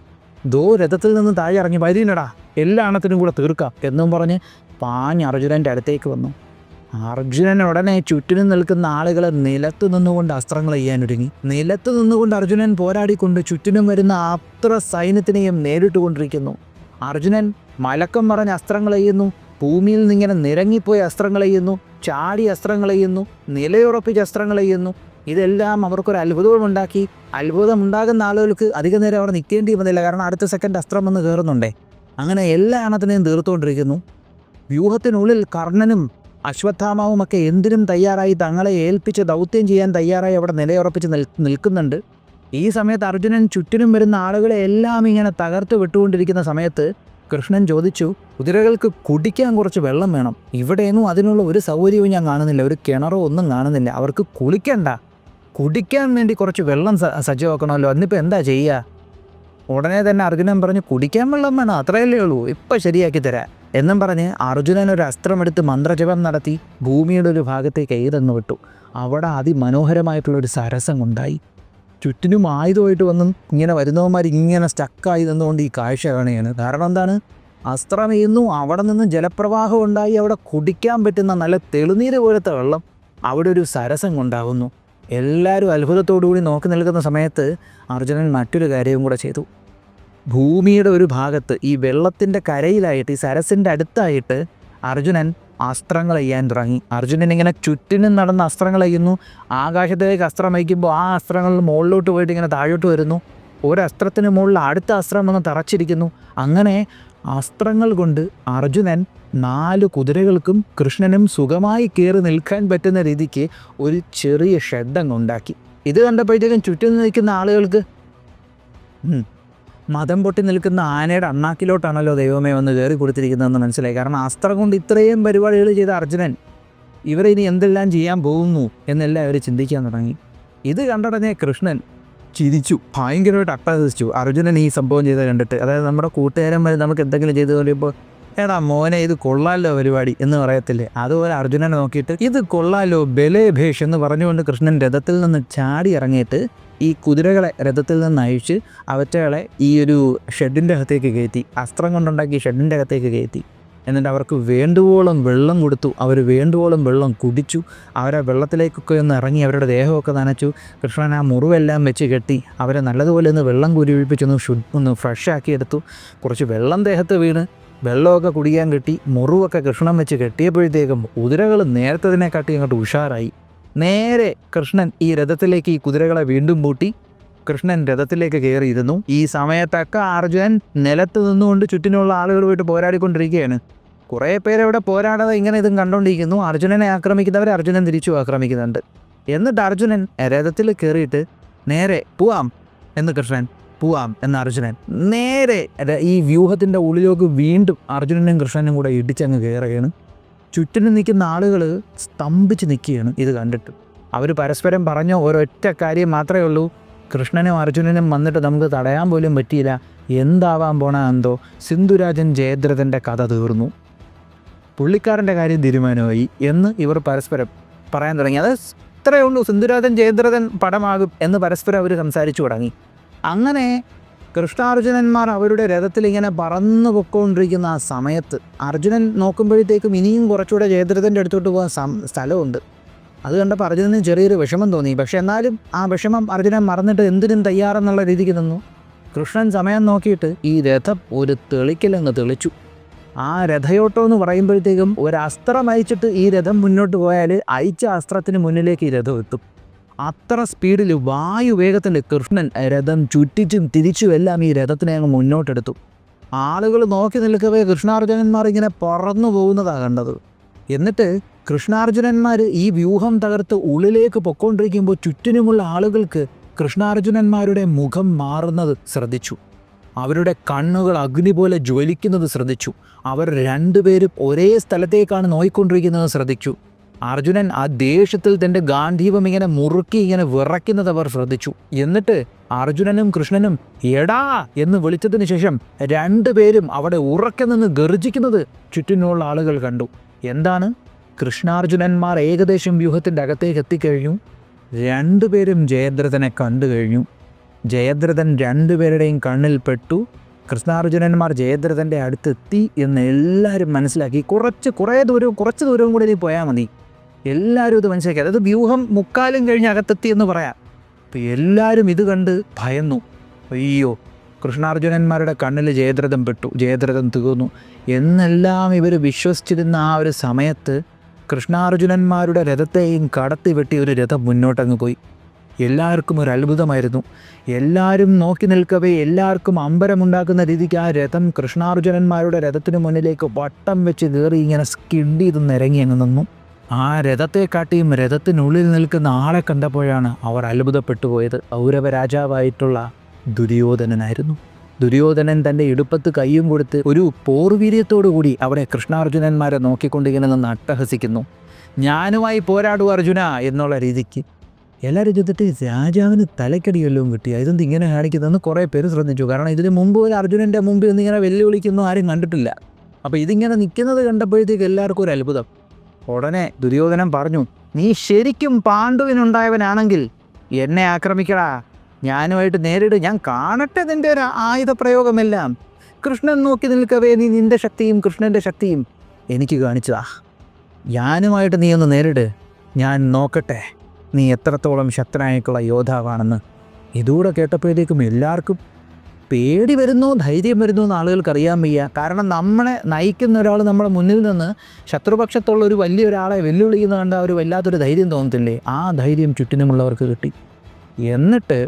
Speaker 1: ദോ രഥത്തിൽ നിന്ന് താഴെ ഇറങ്ങി, വരീനടാ, എല്ലാ എണ്ണത്തിനും കൂടെ തീർക്കാം എന്നും പറഞ്ഞ് പാഞ്ഞ് അർജുനൻ്റെ അടുത്തേക്ക് വന്നു. അർജുനൻ ഉടനെ ചുറ്റിനും നിൽക്കുന്ന ആളുകളെ നിലത്ത് നിന്നുകൊണ്ട് അസ്ത്രങ്ങൾ ചെയ്യാനൊരുങ്ങി. നിലത്ത് നിന്നുകൊണ്ട് അർജുനൻ പോരാടിക്കൊണ്ട് ചുറ്റിനും വരുന്ന അത്ര സൈന്യത്തിനെയും നേരിട്ട് കൊണ്ടിരിക്കുന്നു. അർജുനൻ മലക്കം പറഞ്ഞ അസ്ത്രങ്ങൾ ചെയ്യുന്നു, ഭൂമിയിൽ നിന്നിങ്ങനെ നിരങ്ങിപ്പോയി അസ്ത്രങ്ങൾ ചെയ്യുന്നു, ചാടി അസ്ത്രങ്ങൾ ചെയ്യുന്നു, നിലയുറപ്പിച്ച് അസ്ത്രങ്ങൾ ചെയ്യുന്നു. ഇതെല്ലാം അവർക്കൊരു അത്ഭുതമുണ്ടാക്കി. അത്ഭുതമുണ്ടാകുന്ന ആളുകൾക്ക് അധിക നേരം അവർ നിൽക്കേണ്ടി വന്നില്ല, കാരണം അടുത്ത സെക്കൻഡ് അസ്ത്രം വന്ന് കയറുന്നുണ്ടേ. അങ്ങനെ എല്ലാ എണ്ണത്തിനെയും തീർത്തുകൊണ്ടിരിക്കുന്നു. വ്യൂഹത്തിനുള്ളിൽ കർണനും അശ്വത്ഥാമാവുമൊക്കെ എന്തിനും തയ്യാറായി, തങ്ങളെ ഏൽപ്പിച്ച് ദൗത്യം ചെയ്യാൻ തയ്യാറായി അവിടെ നിലയുറപ്പിച്ച് നിൽക്കുന്നുണ്ട്. ഈ സമയത്ത് അർജുനൻ ചുറ്റിനും വരുന്ന ആളുകളെ എല്ലാം ഇങ്ങനെ തകർത്ത് വിട്ടുകൊണ്ടിരിക്കുന്ന സമയത്ത് കൃഷ്ണൻ ചോദിച്ചു, കുതിരകൾക്ക് കുടിക്കാൻ കുറച്ച് വെള്ളം വേണം. ഇവിടെയൊന്നും അതിനുള്ള ഒരു സൗകര്യവും ഞാൻ കാണുന്നില്ല, ഒരു കിണറോ ഒന്നും കാണുന്നില്ല. അവർക്ക് കുളിക്കണ്ട, കുടിക്കാൻ വേണ്ടി കുറച്ച് വെള്ളം സജ്ജമാക്കണമല്ലോ, എന്നിപ്പോൾ എന്താ ചെയ്യുക? ഉടനെ തന്നെ അർജുനൻ പറഞ്ഞു, കുടിക്കാൻ വെള്ളം വേണം, അത്രയല്ലേ ഉള്ളൂ, ഇപ്പം ശരിയാക്കി തരാം എന്നും പറഞ്ഞ് അർജുനൻ ഒരു അസ്ത്രമെടുത്ത് മന്ത്രജപം നടത്തി ഭൂമിയുടെ ഒരു ഭാഗത്തേക്ക് എയ്തെന്ന് വിട്ടു. അവിടെ അതിമനോഹരമായിട്ടുള്ളൊരു സരസം ഉണ്ടായി. ചുറ്റിനും ആയുധമായിട്ട് വന്നും ഇങ്ങനെ വരുന്നവന്മാർ ഇങ്ങനെ സ്റ്റക്കായി നിന്നുകൊണ്ട് ഈ കാഴ്ച കാണുകയാണ്. കാരണം എന്താണ്? അസ്ത്രം ചെയ്യുന്നു, അവിടെ നിന്ന് ജലപ്രവാഹം ഉണ്ടായി, അവിടെ കുടിക്കാൻ പറ്റുന്ന നല്ല തെളിനീര് പോലത്തെ വെള്ളം, അവിടെ ഒരു സരസം ഉണ്ടാകുന്നു. എല്ലാവരും അത്ഭുതത്തോടുകൂടി നോക്കി നിൽക്കുന്ന സമയത്ത് അർജുനൻ മറ്റൊരു കാര്യവും കൂടെ ചെയ്തു. ഭൂമിയുടെ ഒരു ഭാഗത്ത് ഈ വെള്ളത്തിൻ്റെ കരയിലായിട്ട്, ഈ സരസിൻ്റെ അടുത്തായിട്ട് അർജുനൻ അസ്ത്രങ്ങൾ ചെയ്യാൻ തുടങ്ങി. അർജുനൻ ഇങ്ങനെ ചുറ്റിനും നടന്ന് അസ്ത്രങ്ങൾ ചെയ്യുന്നു. ആകാശത്തേക്ക് അസ്ത്രം വയ്ക്കുമ്പോൾ ആ അസ്ത്രങ്ങൾ മുകളിലോട്ട് പോയിട്ട് ഇങ്ങനെ താഴോട്ട് വരുന്നു. ഒരസ്ത്രത്തിന് മുകളിൽ അടുത്ത അസ്ത്രം വന്ന് തറച്ചിരിക്കുന്നു. അങ്ങനെ അസ്ത്രങ്ങൾ കൊണ്ട് അർജുനൻ 4 കുതിരകൾക്കും കൃഷ്ണനും സുഖമായി കയറി നിൽക്കാൻ പറ്റുന്ന രീതിക്ക് ഒരു ചെറിയ ഷെഡ് ഉണ്ടാക്കി. ഇത് കണ്ടപ്പോഴത്തേക്കും ചുറ്റും നിൽക്കുന്ന ആളുകൾക്ക് മതം പൊട്ടി നിൽക്കുന്ന ആനയുടെ അണ്ണാക്കിലോട്ടാണല്ലോ ദൈവമേ വന്ന് കയറി കൊടുത്തിരിക്കുന്നതെന്ന് മനസ്സിലായി. കാരണം അസ്ത്രം കൊണ്ട് ഇത്രയും പരിപാടികൾ ചെയ്ത അർജുനൻ ഇവരെ ഇനി എന്തെല്ലാം ചെയ്യാൻ പോകുന്നു എന്നെല്ലാം അവർ ചിന്തിക്കാൻ തുടങ്ങി. ഇത് കണ്ടുടനെ കൃഷ്ണൻ ചിരിച്ചു, ഭയങ്കരമായിട്ട് അട്ടഹസിച്ചു അർജുനൻ ഈ സംഭവം ചെയ്ത് കണ്ടിട്ട്. അതായത് നമ്മുടെ കൂട്ടുകാരൻ വരെ നമുക്ക് എന്തെങ്കിലും ചെയ്ത് പറയുമ്പോൾ, എടാ മോനെ ഇത് കൊള്ളാലോ പരിപാടി എന്ന് പറയത്തില്ലേ, അതുപോലെ അർജുനനെ നോക്കിയിട്ട് ഇത് കൊള്ളാലോ ബലേ ഭേഷ് എന്ന് പറഞ്ഞുകൊണ്ട് കൃഷ്ണൻ രഥത്തിൽ നിന്ന് ചാടി ഇറങ്ങിയിട്ട് ഈ കുതിരകളെ രഥത്തിൽ നിന്ന് അഴിച്ച് അവറ്റകളെ ഈ ഒരു ഷെഡിൻ്റെ അകത്തേക്ക് കയറ്റി, അസ്ത്രം കൊണ്ടുണ്ടാക്കി ഷെഡിൻ്റെ അകത്തേക്ക് കയറ്റി. എന്നിട്ട് അവർക്ക് വേണ്ടുവോളം വെള്ളം കൊടുത്തു. അവർ വേണ്ടുവോളം വെള്ളം കുടിച്ചു. അവരെ വെള്ളത്തിലേക്കൊക്കെ ഒന്ന് ഇറങ്ങി അവരുടെ ദേഹമൊക്കെ നനച്ചു. കൃഷ്ണൻ ആ മുറിവെല്ലാം വെച്ച് കെട്ടി അവരെ നല്ലതുപോലെ ഒന്ന് വെള്ളം കുരി ഒഴിപ്പിച്ചൊന്ന് ഫ്രഷാക്കി എടുത്തു. കുറച്ച് വെള്ളം ദേഹത്ത് വീണ് വെള്ളമൊക്കെ കുടിക്കാൻ കിട്ടി. മുറിവൊക്കെ കൃഷ്ണൻ വെച്ച് കെട്ടിയപ്പോഴത്തേക്കും കുതിരകൾ നേരത്തതിനെക്കാട്ടി അങ്ങോട്ട് ഉഷാറായി. നേരെ കൃഷ്ണൻ ഈ രഥത്തിലേക്ക് ഈ കുതിരകളെ വീണ്ടും പൂട്ടി കൃഷ്ണൻ രഥത്തിലേക്ക് കയറിയിരുന്നു. ഈ സമയത്തൊക്കെ അർജുനൻ നിലത്ത് നിന്നുകൊണ്ട് ചുറ്റിനുള്ള ആളുകളുമായിട്ട് പോരാടിക്കൊണ്ടിരിക്കുകയാണ്. കുറേ പേരവിടെ പോരാടാതെ ഇങ്ങനെ ഇതും കണ്ടുകൊണ്ടിരിക്കുന്നു. അർജുനനെ ആക്രമിക്കുന്നവരെ അർജുനൻ തിരിച്ചു ആക്രമിക്കുന്നുണ്ട്. എന്നിട്ട് അർജുനൻ രഥത്തിൽ കയറിയിട്ട് നേരെ പോവാം എന്ന് കൃഷ്ണൻ പോവാം എന്ന അർജുനൻ നേരെ ഈ വ്യൂഹത്തിൻ്റെ ഉള്ളിലേക്ക് വീണ്ടും അർജുനനും കൃഷ്ണനും കൂടെ ഇടിച്ചങ്ങ് കയറുകയാണ്. ചുറ്റിനും നിൽക്കുന്ന ആളുകൾ സ്തംഭിച്ച് നിൽക്കുകയാണ് ഇത് കണ്ടിട്ട്. അവർ പരസ്പരം പറഞ്ഞ ഒരൊറ്റ കാര്യം മാത്രമേ ഉള്ളൂ, കൃഷ്ണനും അർജുനനും വന്നിട്ട് നമുക്ക് തടയാൻ പോലും പറ്റിയില്ല, എന്താവാൻ പോണ എന്തോ, സിന്ധുരാജൻ ജയദ്രഥൻ്റെ കഥ തീർന്നു, പുള്ളിക്കാരൻ്റെ കാര്യം തീരുമാനമായി എന്ന് ഇവർ പരസ്പരം പറയാൻ തുടങ്ങി. അത് ഇത്രയേ ഉള്ളൂ, സിന്ധുരാജൻ ജയദ്രഥൻ പടമാകും എന്ന് പരസ്പരം അവർ സംസാരിച്ചു തുടങ്ങി. അങ്ങനെ കൃഷ്ണാർജുനന്മാർ അവരുടെ രഥത്തിൽ ഇങ്ങനെ പറന്നു പൊക്കോണ്ടിരിക്കുന്ന ആ സമയത്ത് അർജുനൻ നോക്കുമ്പോഴത്തേക്കും ഇനിയും കുറച്ചുകൂടെ ജയദ്രഥൻ്റെ അടുത്തോട്ട് പോകാൻ സ്ഥലമുണ്ട്. അത് കണ്ടപ്പോൾ അർജുനന് ചെറിയൊരു വിഷമം തോന്നി. പക്ഷെ എന്നാലും ആ വിഷമം അർജുനൻ മറന്നിട്ട് എന്തിനും തയ്യാറെന്നുള്ള രീതിക്ക് നിന്നു. കൃഷ്ണൻ സമയം നോക്കിയിട്ട് ഈ രഥം ഒരു തെളിക്കലങ്ങ് തെളിച്ചു. ആ രഥയോട്ടം എന്ന് പറയുമ്പോഴത്തേക്കും ഒരസ്ത്രം അയച്ചിട്ട് ഈ രഥം മുന്നോട്ട് പോയാൽ അയച്ച അസ്ത്രത്തിന് മുന്നിലേക്ക് ഈ രഥം എത്തും. അത്ര സ്പീഡിൽ വായുവേഗത്തിൽ കൃഷ്ണൻ രഥം ചുറ്റിച്ചും തിരിച്ചും എല്ലാം ഈ രഥത്തിനെ അങ്ങ് മുന്നോട്ടെടുത്തു. ആളുകൾ നോക്കി നിൽക്കവേ കൃഷ്ണാർജുനന്മാർ ഇങ്ങനെ പറന്നു പോകുന്നതാണ് കണ്ടത്. എന്നിട്ട് കൃഷ്ണാർജുനന്മാർ ഈ വ്യൂഹം തകർത്ത് ഉള്ളിലേക്ക് പൊക്കോണ്ടിരിക്കുമ്പോൾ ചുറ്റിനുമുള്ള ആളുകൾക്ക് കൃഷ്ണാർജുനന്മാരുടെ മുഖം മാറുന്നത് ശ്രദ്ധിച്ചു. അവരുടെ കണ്ണുകൾ അഗ്നി പോലെ ജ്വലിക്കുന്നത് ശ്രദ്ധിച്ചു. അവർ രണ്ടുപേരും ഒരേ സ്ഥലത്തേക്കാണ് നോയിക്കൊണ്ടിരിക്കുന്നത് ശ്രദ്ധിച്ചു. അർജുനൻ ആ ദേഷ്യത്തിൽ തൻ്റെ ഗാന്ധീപം ഇങ്ങനെ മുറുക്കി ഇങ്ങനെ വിറയ്ക്കുന്നത് അവർ ശ്രദ്ധിച്ചു. എന്നിട്ട് അർജുനനും കൃഷ്ണനും എടാ എന്ന് വിളിച്ചതിന് ശേഷം രണ്ടുപേരും അവിടെ ഉറക്കെ നിന്ന് ഗർജിക്കുന്നത് ചുറ്റിനുള്ള ആളുകൾ കണ്ടു. എന്താണ്? കൃഷ്ണാർജുനന്മാർ ഏകദേശം വ്യൂഹത്തിൻ്റെ അകത്തേക്ക് എത്തിക്കഴിഞ്ഞു. രണ്ടുപേരും ജയദ്രഥനെ കണ്ടു കഴിഞ്ഞു. ജയദ്രഥൻ രണ്ടുപേരുടെയും കണ്ണിൽ പെട്ടു. കൃഷ്ണാർജുനന്മാർ ജയദ്രഥൻ്റെ അടുത്തെത്തി എന്ന് എല്ലാവരും മനസ്സിലാക്കി. കുറച്ച് ദൂരവും കൂടി ഇനി പോയാൽ മതി. എല്ലാവരും ഇത് മനസ്സിലാക്കി. അതായത് വ്യൂഹം മുക്കാലും കഴിഞ്ഞ് അകത്തെത്തി എന്ന് പറയാം. അപ്പോൾ എല്ലാവരും ഇത് കണ്ട് ഭയന്നു. അയ്യോ, കൃഷ്ണാർജുനന്മാരുടെ കണ്ണിൽ ജയദ്രഥൻ പെട്ടു, ജയദ്രഥൻ തീർന്നു എന്നെല്ലാം ഇവർ വിശ്വസിച്ചിരുന്ന ആ ഒരു സമയത്ത് കൃഷ്ണാർജുനന്മാരുടെ രഥത്തെയും കടത്തി വെട്ടി ഒരു രഥം മുന്നോട്ടങ്ങ് പോയി. എല്ലാവർക്കും ഒരു അത്ഭുതമായിരുന്നു. എല്ലാവരും നോക്കി നിൽക്കവേ എല്ലാവർക്കും അമ്പരമുണ്ടാക്കുന്ന രീതിക്ക് ആ രഥം കൃഷ്ണാർജുനന്മാരുടെ രഥത്തിന് മുന്നിലേക്ക് വട്ടം വെച്ച് കയറി ഇങ്ങനെ സ്കിഡ് ചെയ്ത് നിരങ്ങി അങ്ങ് നിന്നു. ആ രഥത്തെക്കാട്ടിയും രഥത്തിനുള്ളിൽ നിൽക്കുന്ന ആളെ കണ്ടപ്പോഴാണ് അവർ അത്ഭുതപ്പെട്ടു പോയത്. ഔരവ രാജാവായിട്ടുള്ള ദുര്യോധനനായിരുന്നു. ദുര്യോധനൻ തൻ്റെ ഇടുപ്പത്ത് കയ്യും കൊടുത്ത് ഒരു പോർവീര്യത്തോടു കൂടി അവിടെ കൃഷ്ണാർജുനന്മാരെ നോക്കിക്കൊണ്ടിങ്ങനെ നിന്ന് അട്ടഹസിക്കുന്നു. ഞാനുമായി പോരാടൂ അർജുന എന്നുള്ള രീതിക്ക്. എല്ലാവരും ചോദിച്ചിട്ട് രാജാവിന് തലക്കടിയെല്ലാം കിട്ടി, ഇതെന്ത് ഇങ്ങനെ കാണിക്കുന്നതെന്ന് കുറേ പേര് ശ്രദ്ധിച്ചു. കാരണം ഇതിന് മുമ്പ് ഒരു അർജുനൻ്റെ മുമ്പിൽ നിന്നിങ്ങനെ വെല്ലുവിളിക്കുന്നു ആരും കണ്ടിട്ടില്ല. അപ്പോൾ ഇതിങ്ങനെ നിൽക്കുന്നത് കണ്ടപ്പോഴത്തേക്ക് എല്ലാവർക്കും ഒരു അത്ഭുതം. ഉടനെ ദുര്യോധനൻ പറഞ്ഞു, നീ ശരിക്കും പാണ്ഡുവിനുണ്ടായവനാണെങ്കിൽ എന്നെ ആക്രമിക്കടാ, ഞാനുമായിട്ട് നേരിട്, ഞാൻ കാണട്ടെ നിൻ്റെ ഒരു ആയുധപ്രയോഗമെല്ലാം. കൃഷ്ണൻ നോക്കി നിൽക്കവേ നീ നിൻ്റെ ശക്തിയും കൃഷ്ണൻ്റെ ശക്തിയും എനിക്ക് കാണിച്ചതാ. ഞാനുമായിട്ട് നീ ഒന്ന് നേരിട്, ഞാൻ നോക്കട്ടെ നീ എത്രത്തോളം ശക്തനായിട്ടുള്ള യോദ്ധാവാണെന്ന്. ഇതുകൂടെ കേട്ടപ്പോഴത്തേക്കും എല്ലാവർക്കും പേടി വരുന്നോ ധൈര്യം വരുന്നോ എന്ന് ആളുകൾക്ക് അറിയാൻ വയ്യ. കാരണം നമ്മളെ നയിക്കുന്ന ഒരാൾ നമ്മുടെ മുന്നിൽ നിന്ന് ശത്രുപക്ഷത്തുള്ള ഒരു വലിയൊരാളെ വെല്ലുവിളിക്കുന്ന കണ്ട ഒരു വല്ലാത്തൊരു ധൈര്യം തോന്നത്തില്ലേ? ആ ധൈര്യം ചുറ്റിനുമുള്ളവർക്ക് കിട്ടി. എന്നിട്ട്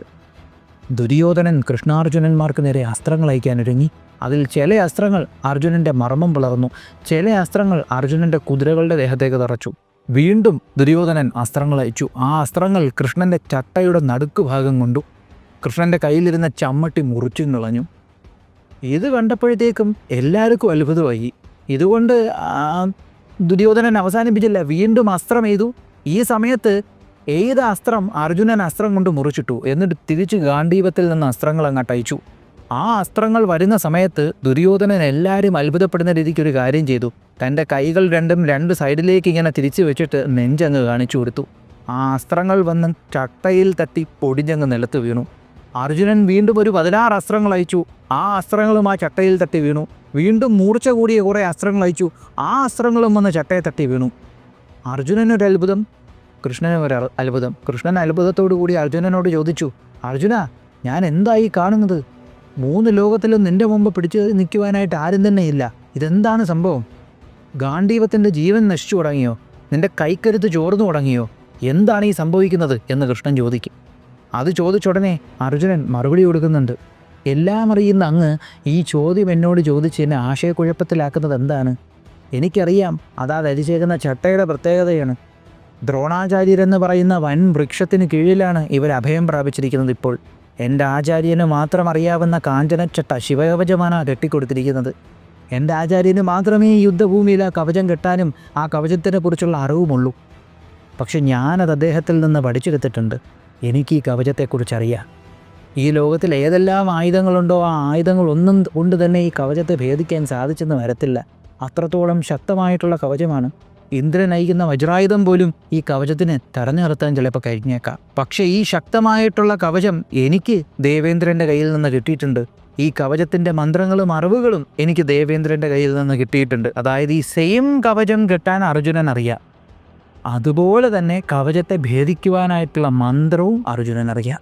Speaker 1: ദുര്യോധനൻ കൃഷ്ണാർജുനന്മാർക്ക് നേരെ അസ്ത്രങ്ങൾ അയക്കാനൊരുങ്ങി. അതിൽ ചില അസ്ത്രങ്ങൾ അർജുനൻ്റെ മർമ്മം പിളർന്നു, ചില അസ്ത്രങ്ങൾ അർജുനൻ്റെ കുതിരകളുടെ ദേഹത്തേക്ക് തറച്ചു. വീണ്ടും ദുര്യോധനൻ അസ്ത്രങ്ങൾ അയച്ചു. ആ അസ്ത്രങ്ങൾ കൃഷ്ണൻ്റെ ചട്ടയുടെ നടുക്ക് ഭാഗം കൊണ്ടു. കൃഷ്ണൻ്റെ കയ്യിലിരുന്ന ചമ്മട്ടി മുറിച്ചു കളഞ്ഞു. ഇത് കണ്ടപ്പോഴത്തേക്കും എല്ലാവർക്കും അത്ഭുതമായി. ഇതുകൊണ്ട് ദുര്യോധനൻ അവസാനിപ്പിച്ചില്ല, വീണ്ടും അസ്ത്രം എയ്തു. ഈ സമയത്ത് ഏത് അസ്ത്രം അർജുനൻ അസ്ത്രം കൊണ്ട് മുറിച്ചിട്ടു. എന്നിട്ട് തിരിച്ച് ഗാന്ധീപത്തിൽ നിന്ന് അസ്ത്രങ്ങൾ അങ്ങോട്ട് അയച്ചു. ആ അസ്ത്രങ്ങൾ വരുന്ന സമയത്ത് ദുര്യോധനൻ എല്ലാവരും അത്ഭുതപ്പെടുന്ന രീതിക്ക് ഒരു കാര്യം ചെയ്തു. തൻ്റെ കൈകൾ രണ്ടും രണ്ട് സൈഡിലേക്ക് ഇങ്ങനെ തിരിച്ചു വെച്ചിട്ട് നെഞ്ചങ്ങ് കാണിച്ചു കൊടുത്തു. ആ അസ്ത്രങ്ങൾ വന്ന് ചട്ടയിൽ തട്ടി പൊടിഞ്ഞങ്ങ് നിലത്ത് വീണു. അർജുനൻ വീണ്ടും ഒരു 16 അസ്ത്രങ്ങൾ അയച്ചു. ആ അസ്ത്രങ്ങളും ആ ചട്ടയിൽ തട്ടി വീണു. വീണ്ടും മൂർച്ച കൂടിയ കുറേ അസ്ത്രങ്ങൾ അയച്ചു. ആ അസ്ത്രങ്ങളും വന്ന് ചട്ടയെ തട്ടി വീണു. അർജുനനൊരു അത്ഭുതം, കൃഷ്ണനൊരു അത്ഭുതം. കൃഷ്ണൻ അത്ഭുതത്തോടു കൂടി അർജുനനോട് ചോദിച്ചു, അർജുന, ഞാൻ എന്തായി കാണുന്നത്? 3 ലോകത്തിലും നിൻ്റെ മുമ്പ് പിടിച്ചു നിൽക്കുവാനായിട്ട് ആരും തന്നെ ഇല്ല. ഇതെന്താണ് സംഭവം? ഗാന്ധീവത്തിൻ്റെ ജീവൻ നശിച്ചു തുടങ്ങിയോ? നിൻ്റെ കൈക്കരുത്ത് ചോർന്നു തുടങ്ങിയോ? എന്താണ് ഈ സംഭവിക്കുന്നത് എന്ന് കൃഷ്ണൻ ചോദിക്കും. അത് ചോദിച്ചുടനെ അർജുനൻ മറുപടി കൊടുക്കുന്നുണ്ട്. എല്ലാം അറിയുന്ന അങ്ങ് ഈ ചോദ്യം എന്നോട് ചോദിച്ച് എന്നെ ആശയക്കുഴപ്പത്തിലാക്കുന്നത് എന്താണ്? എനിക്കറിയാം, അതാ ധരിച്ചേക്കുന്ന ചട്ടയുടെ പ്രത്യേകതയാണ്. ദ്രോണാചാര്യരെന്ന് പറയുന്ന വൻ വൃക്ഷത്തിന് കീഴിലാണ് ഇവർ അഭയം പ്രാപിച്ചിരിക്കുന്നത് ഇപ്പോൾ. എൻ്റെ ആചാര്യന് മാത്രം അറിയാവുന്ന കാഞ്ചനച്ചട്ട ശിവകവചമാണ് കെട്ടിക്കൊടുത്തിരിക്കുന്നത്. എൻ്റെ ആചാര്യന് മാത്രമേ ഈ യുദ്ധഭൂമിയിൽ ആ കവചം കെട്ടാനും ആ കവചത്തിനെ കുറിച്ചുള്ള അറിവുമുള്ളൂ. പക്ഷെ ഞാനത് അദ്ദേഹത്തിൽ നിന്ന് പഠിച്ചെടുത്തിട്ടുണ്ട്. എനിക്ക് ഈ കവചത്തെക്കുറിച്ചറിയാം. ഈ ലോകത്തിൽ ഏതെല്ലാം ആയുധങ്ങളുണ്ടോ ആ ആയുധങ്ങളൊന്നും കൊണ്ട് തന്നെ ഈ കവചത്തെ ഭേദിക്കാൻ സാധിച്ചെന്ന് വരത്തില്ല. അത്രത്തോളം ശക്തമായിട്ടുള്ള കവചമാണ്. ഇന്ദ്രൻ നയിക്കുന്ന വജ്രായുധം പോലും ഈ കവചത്തിന് തടഞ്ഞു നിർത്താൻ ചിലപ്പോൾ കഴിഞ്ഞേക്കാം. പക്ഷേ ഈ ശക്തമായിട്ടുള്ള കവചം എനിക്ക് ദേവേന്ദ്രൻ്റെ കയ്യിൽ നിന്ന് കിട്ടിയിട്ടുണ്ട്. ഈ കവചത്തിൻ്റെ മന്ത്രങ്ങളും അറിവുകളും എനിക്ക് ദേവേന്ദ്രൻ്റെ കയ്യിൽ നിന്ന് കിട്ടിയിട്ടുണ്ട്. അതായത് ഈ സെയിം കവചം കെട്ടാൻ അർജുനൻ അറിയാം. അതുപോലെ തന്നെ കവചത്തെ ഭേദിക്കുവാനായിട്ടുള്ള മന്ത്രവും അർജുനൻ അറിയാം.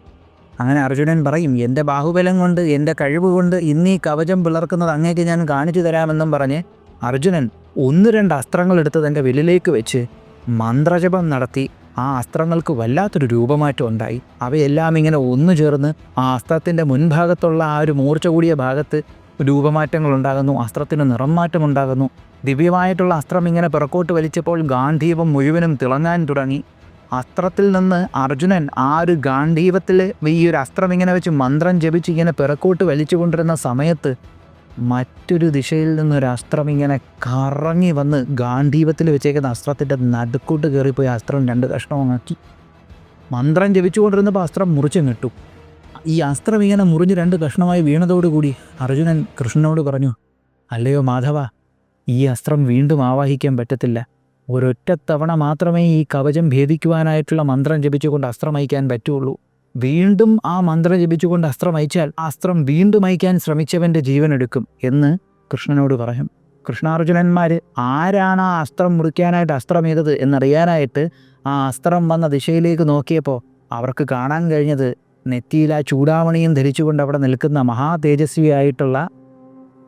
Speaker 1: അങ്ങനെ അർജുനൻ പറയും, എൻ്റെ ബാഹുബലം കൊണ്ട്, എൻ്റെ കഴിവ് കൊണ്ട് ഇന്ന് ഈ കവചം പിളർക്കുന്നത് അങ്ങേക്ക് ഞാൻ കാണിച്ചു തരാമെന്നും പറഞ്ഞ് അർജുനൻ 1-2 അസ്ത്രങ്ങളെടുത്ത് തൻ്റെ വില്ലിലേക്ക് വെച്ച് മന്ത്രജപം നടത്തി. ആ അസ്ത്രങ്ങൾക്ക് വല്ലാത്തൊരു രൂപമാറ്റം ഉണ്ടായി. അവയെല്ലാം ഇങ്ങനെ ഒന്നു ചേർന്ന് ആ അസ്ത്രത്തിൻ്റെ മുൻഭാഗത്തുള്ള ആ ഒരു മൂർച്ച കൂടിയ ഭാഗത്ത് രൂപമാറ്റങ്ങൾ ഉണ്ടാകുന്നു. അസ്ത്രത്തിന് നിറം മാറ്റം ഉണ്ടാകുന്നു. ദിവ്യമായിട്ടുള്ള അസ്ത്രം ഇങ്ങനെ പിറക്കോട്ട് വലിച്ചപ്പോൾ ഗാന്ധീവം മുഴുവനും തിളങ്ങാൻ തുടങ്ങി. അസ്ത്രത്തിൽ നിന്ന് അർജുനൻ ആ ഒരു ഗാന്ധീവത്തിൽ ഈ ഒരു അസ്ത്രം ഇങ്ങനെ വെച്ച് മന്ത്രം ജപിച്ച് ഇങ്ങനെ പിറക്കോട്ട് വലിച്ചു കൊണ്ടിരുന്ന സമയത്ത് മറ്റൊരു ദിശയിൽ നിന്നൊരു അസ്ത്രം ഇങ്ങനെ കറങ്ങി വന്ന് ഗാന്ധീവത്തിൽ വെച്ചേക്കുന്ന അസ്ത്രത്തിൻ്റെ നടുക്കോട്ട് കയറിപ്പോയി അസ്ത്രം 2 കഷ്ണമാക്കി. മന്ത്രം ജപിച്ചുകൊണ്ടിരുന്നപ്പോൾ അസ്ത്രം മുറിച്ചു കിട്ടു. ഈ അസ്ത്രം ഇങ്ങനെ മുറിഞ്ഞ് 2 കഷ്ണമായി വീണതോടുകൂടി അർജുനൻ കൃഷ്ണനോട് പറഞ്ഞു, അല്ലയോ മാധവ, ഈ അസ്ത്രം വീണ്ടും ആവാഹിക്കാൻ പറ്റത്തില്ല. ഒരൊറ്റ തവണ മാത്രമേ ഈ കവചം ഭേദിക്കുവാനായിട്ടുള്ള മന്ത്രം ജപിച്ചുകൊണ്ട് അസ്ത്രം അയക്കാൻ പറ്റുള്ളൂ. വീണ്ടും ആ മന്ത്രം ജപിച്ചുകൊണ്ട് അസ്ത്രം അയച്ചാൽ ആ അസ്ത്രം വീണ്ടും അയക്കാൻ ശ്രമിച്ചവൻ്റെ ജീവനെടുക്കും എന്ന് കൃഷ്ണനോട് പറയും. കൃഷ്ണാർജുനന്മാർ ആരാണ് ആ അസ്ത്രം മുറിക്കാനായിട്ട് അസ്ത്രം ചെയ്തത് എന്നറിയാനായിട്ട് ആ അസ്ത്രം വന്ന ദിശയിലേക്ക് നോക്കിയപ്പോൾ അവർക്ക് കാണാൻ കഴിഞ്ഞത് നെറ്റിയിൽ ആ ചൂടാമണിയും ധരിച്ചുകൊണ്ട് അവിടെ നിൽക്കുന്ന മഹാതേജസ്വിയായിട്ടുള്ള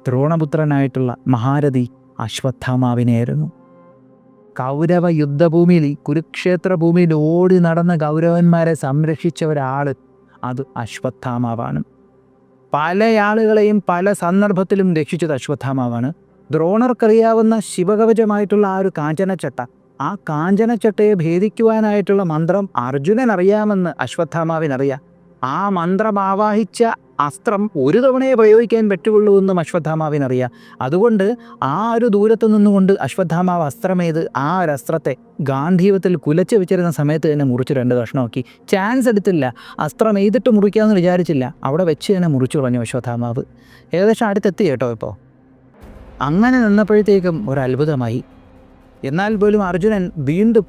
Speaker 1: ദ്രോണപുത്രനായിട്ടുള്ള മഹാരഥി അശ്വത്ഥാമാവിനെയായിരുന്നു. കൗരവ യുദ്ധഭൂമിയിൽ, കുരുക്ഷേത്ര ഭൂമിയിൽ ഓടി നടന്ന കൗരവന്മാരെ സംരക്ഷിച്ച ഒരാൾ അത് അശ്വത്ഥാമാവാണ്. പല ആളുകളെയും പല സന്ദർഭത്തിലും രക്ഷിച്ചത് അശ്വത്ഥാമാവാണ്. ദ്രോണർക്കറിയാവുന്ന ശിവകവചമായിട്ടുള്ള ആ ഒരു കാഞ്ചനച്ചട്ട, ആ കാഞ്ചനച്ചട്ടയെ ഭേദിക്കുവാനായിട്ടുള്ള മന്ത്രം അർജുനൻ അറിയാമെന്ന് അശ്വത്ഥാമാവിനറിയാം. ആ മന്ത്രം ആവാഹിച്ച അസ്ത്രം ഒരു തവണയെ പ്രയോഗിക്കാൻ പറ്റുള്ളൂ എന്നും അശ്വത്ഥാമാവിനറിയാം. അതുകൊണ്ട് ആ ഒരു ദൂരത്ത് നിന്നുകൊണ്ട് അശ്വത്ഥാമാവ് അസ്ത്രമേത് ആ ഒരു അസ്ത്രത്തെ ഗാന്ധീവത്തിൽ കുലച്ച് വെച്ചിരുന്ന സമയത്ത് തന്നെ മുറിച്ച് 2 കഷ്ണമാക്കി. ചാൻസ് എടുത്തില്ല. അസ്ത്രം എയ്തിട്ട് മുറിക്കാമെന്ന് വിചാരിച്ചില്ല. അവിടെ വെച്ച് തന്നെ മുറിച്ചു കളഞ്ഞു അശ്വത്ഥാമാവ്. ഏകദേശം അടുത്തെത്തി കേട്ടോ. ഇപ്പോൾ അങ്ങനെ നിന്നപ്പോഴത്തേക്കും ഒരു അത്ഭുതമായി. എന്നാൽ പോലും അർജുനൻ വീണ്ടും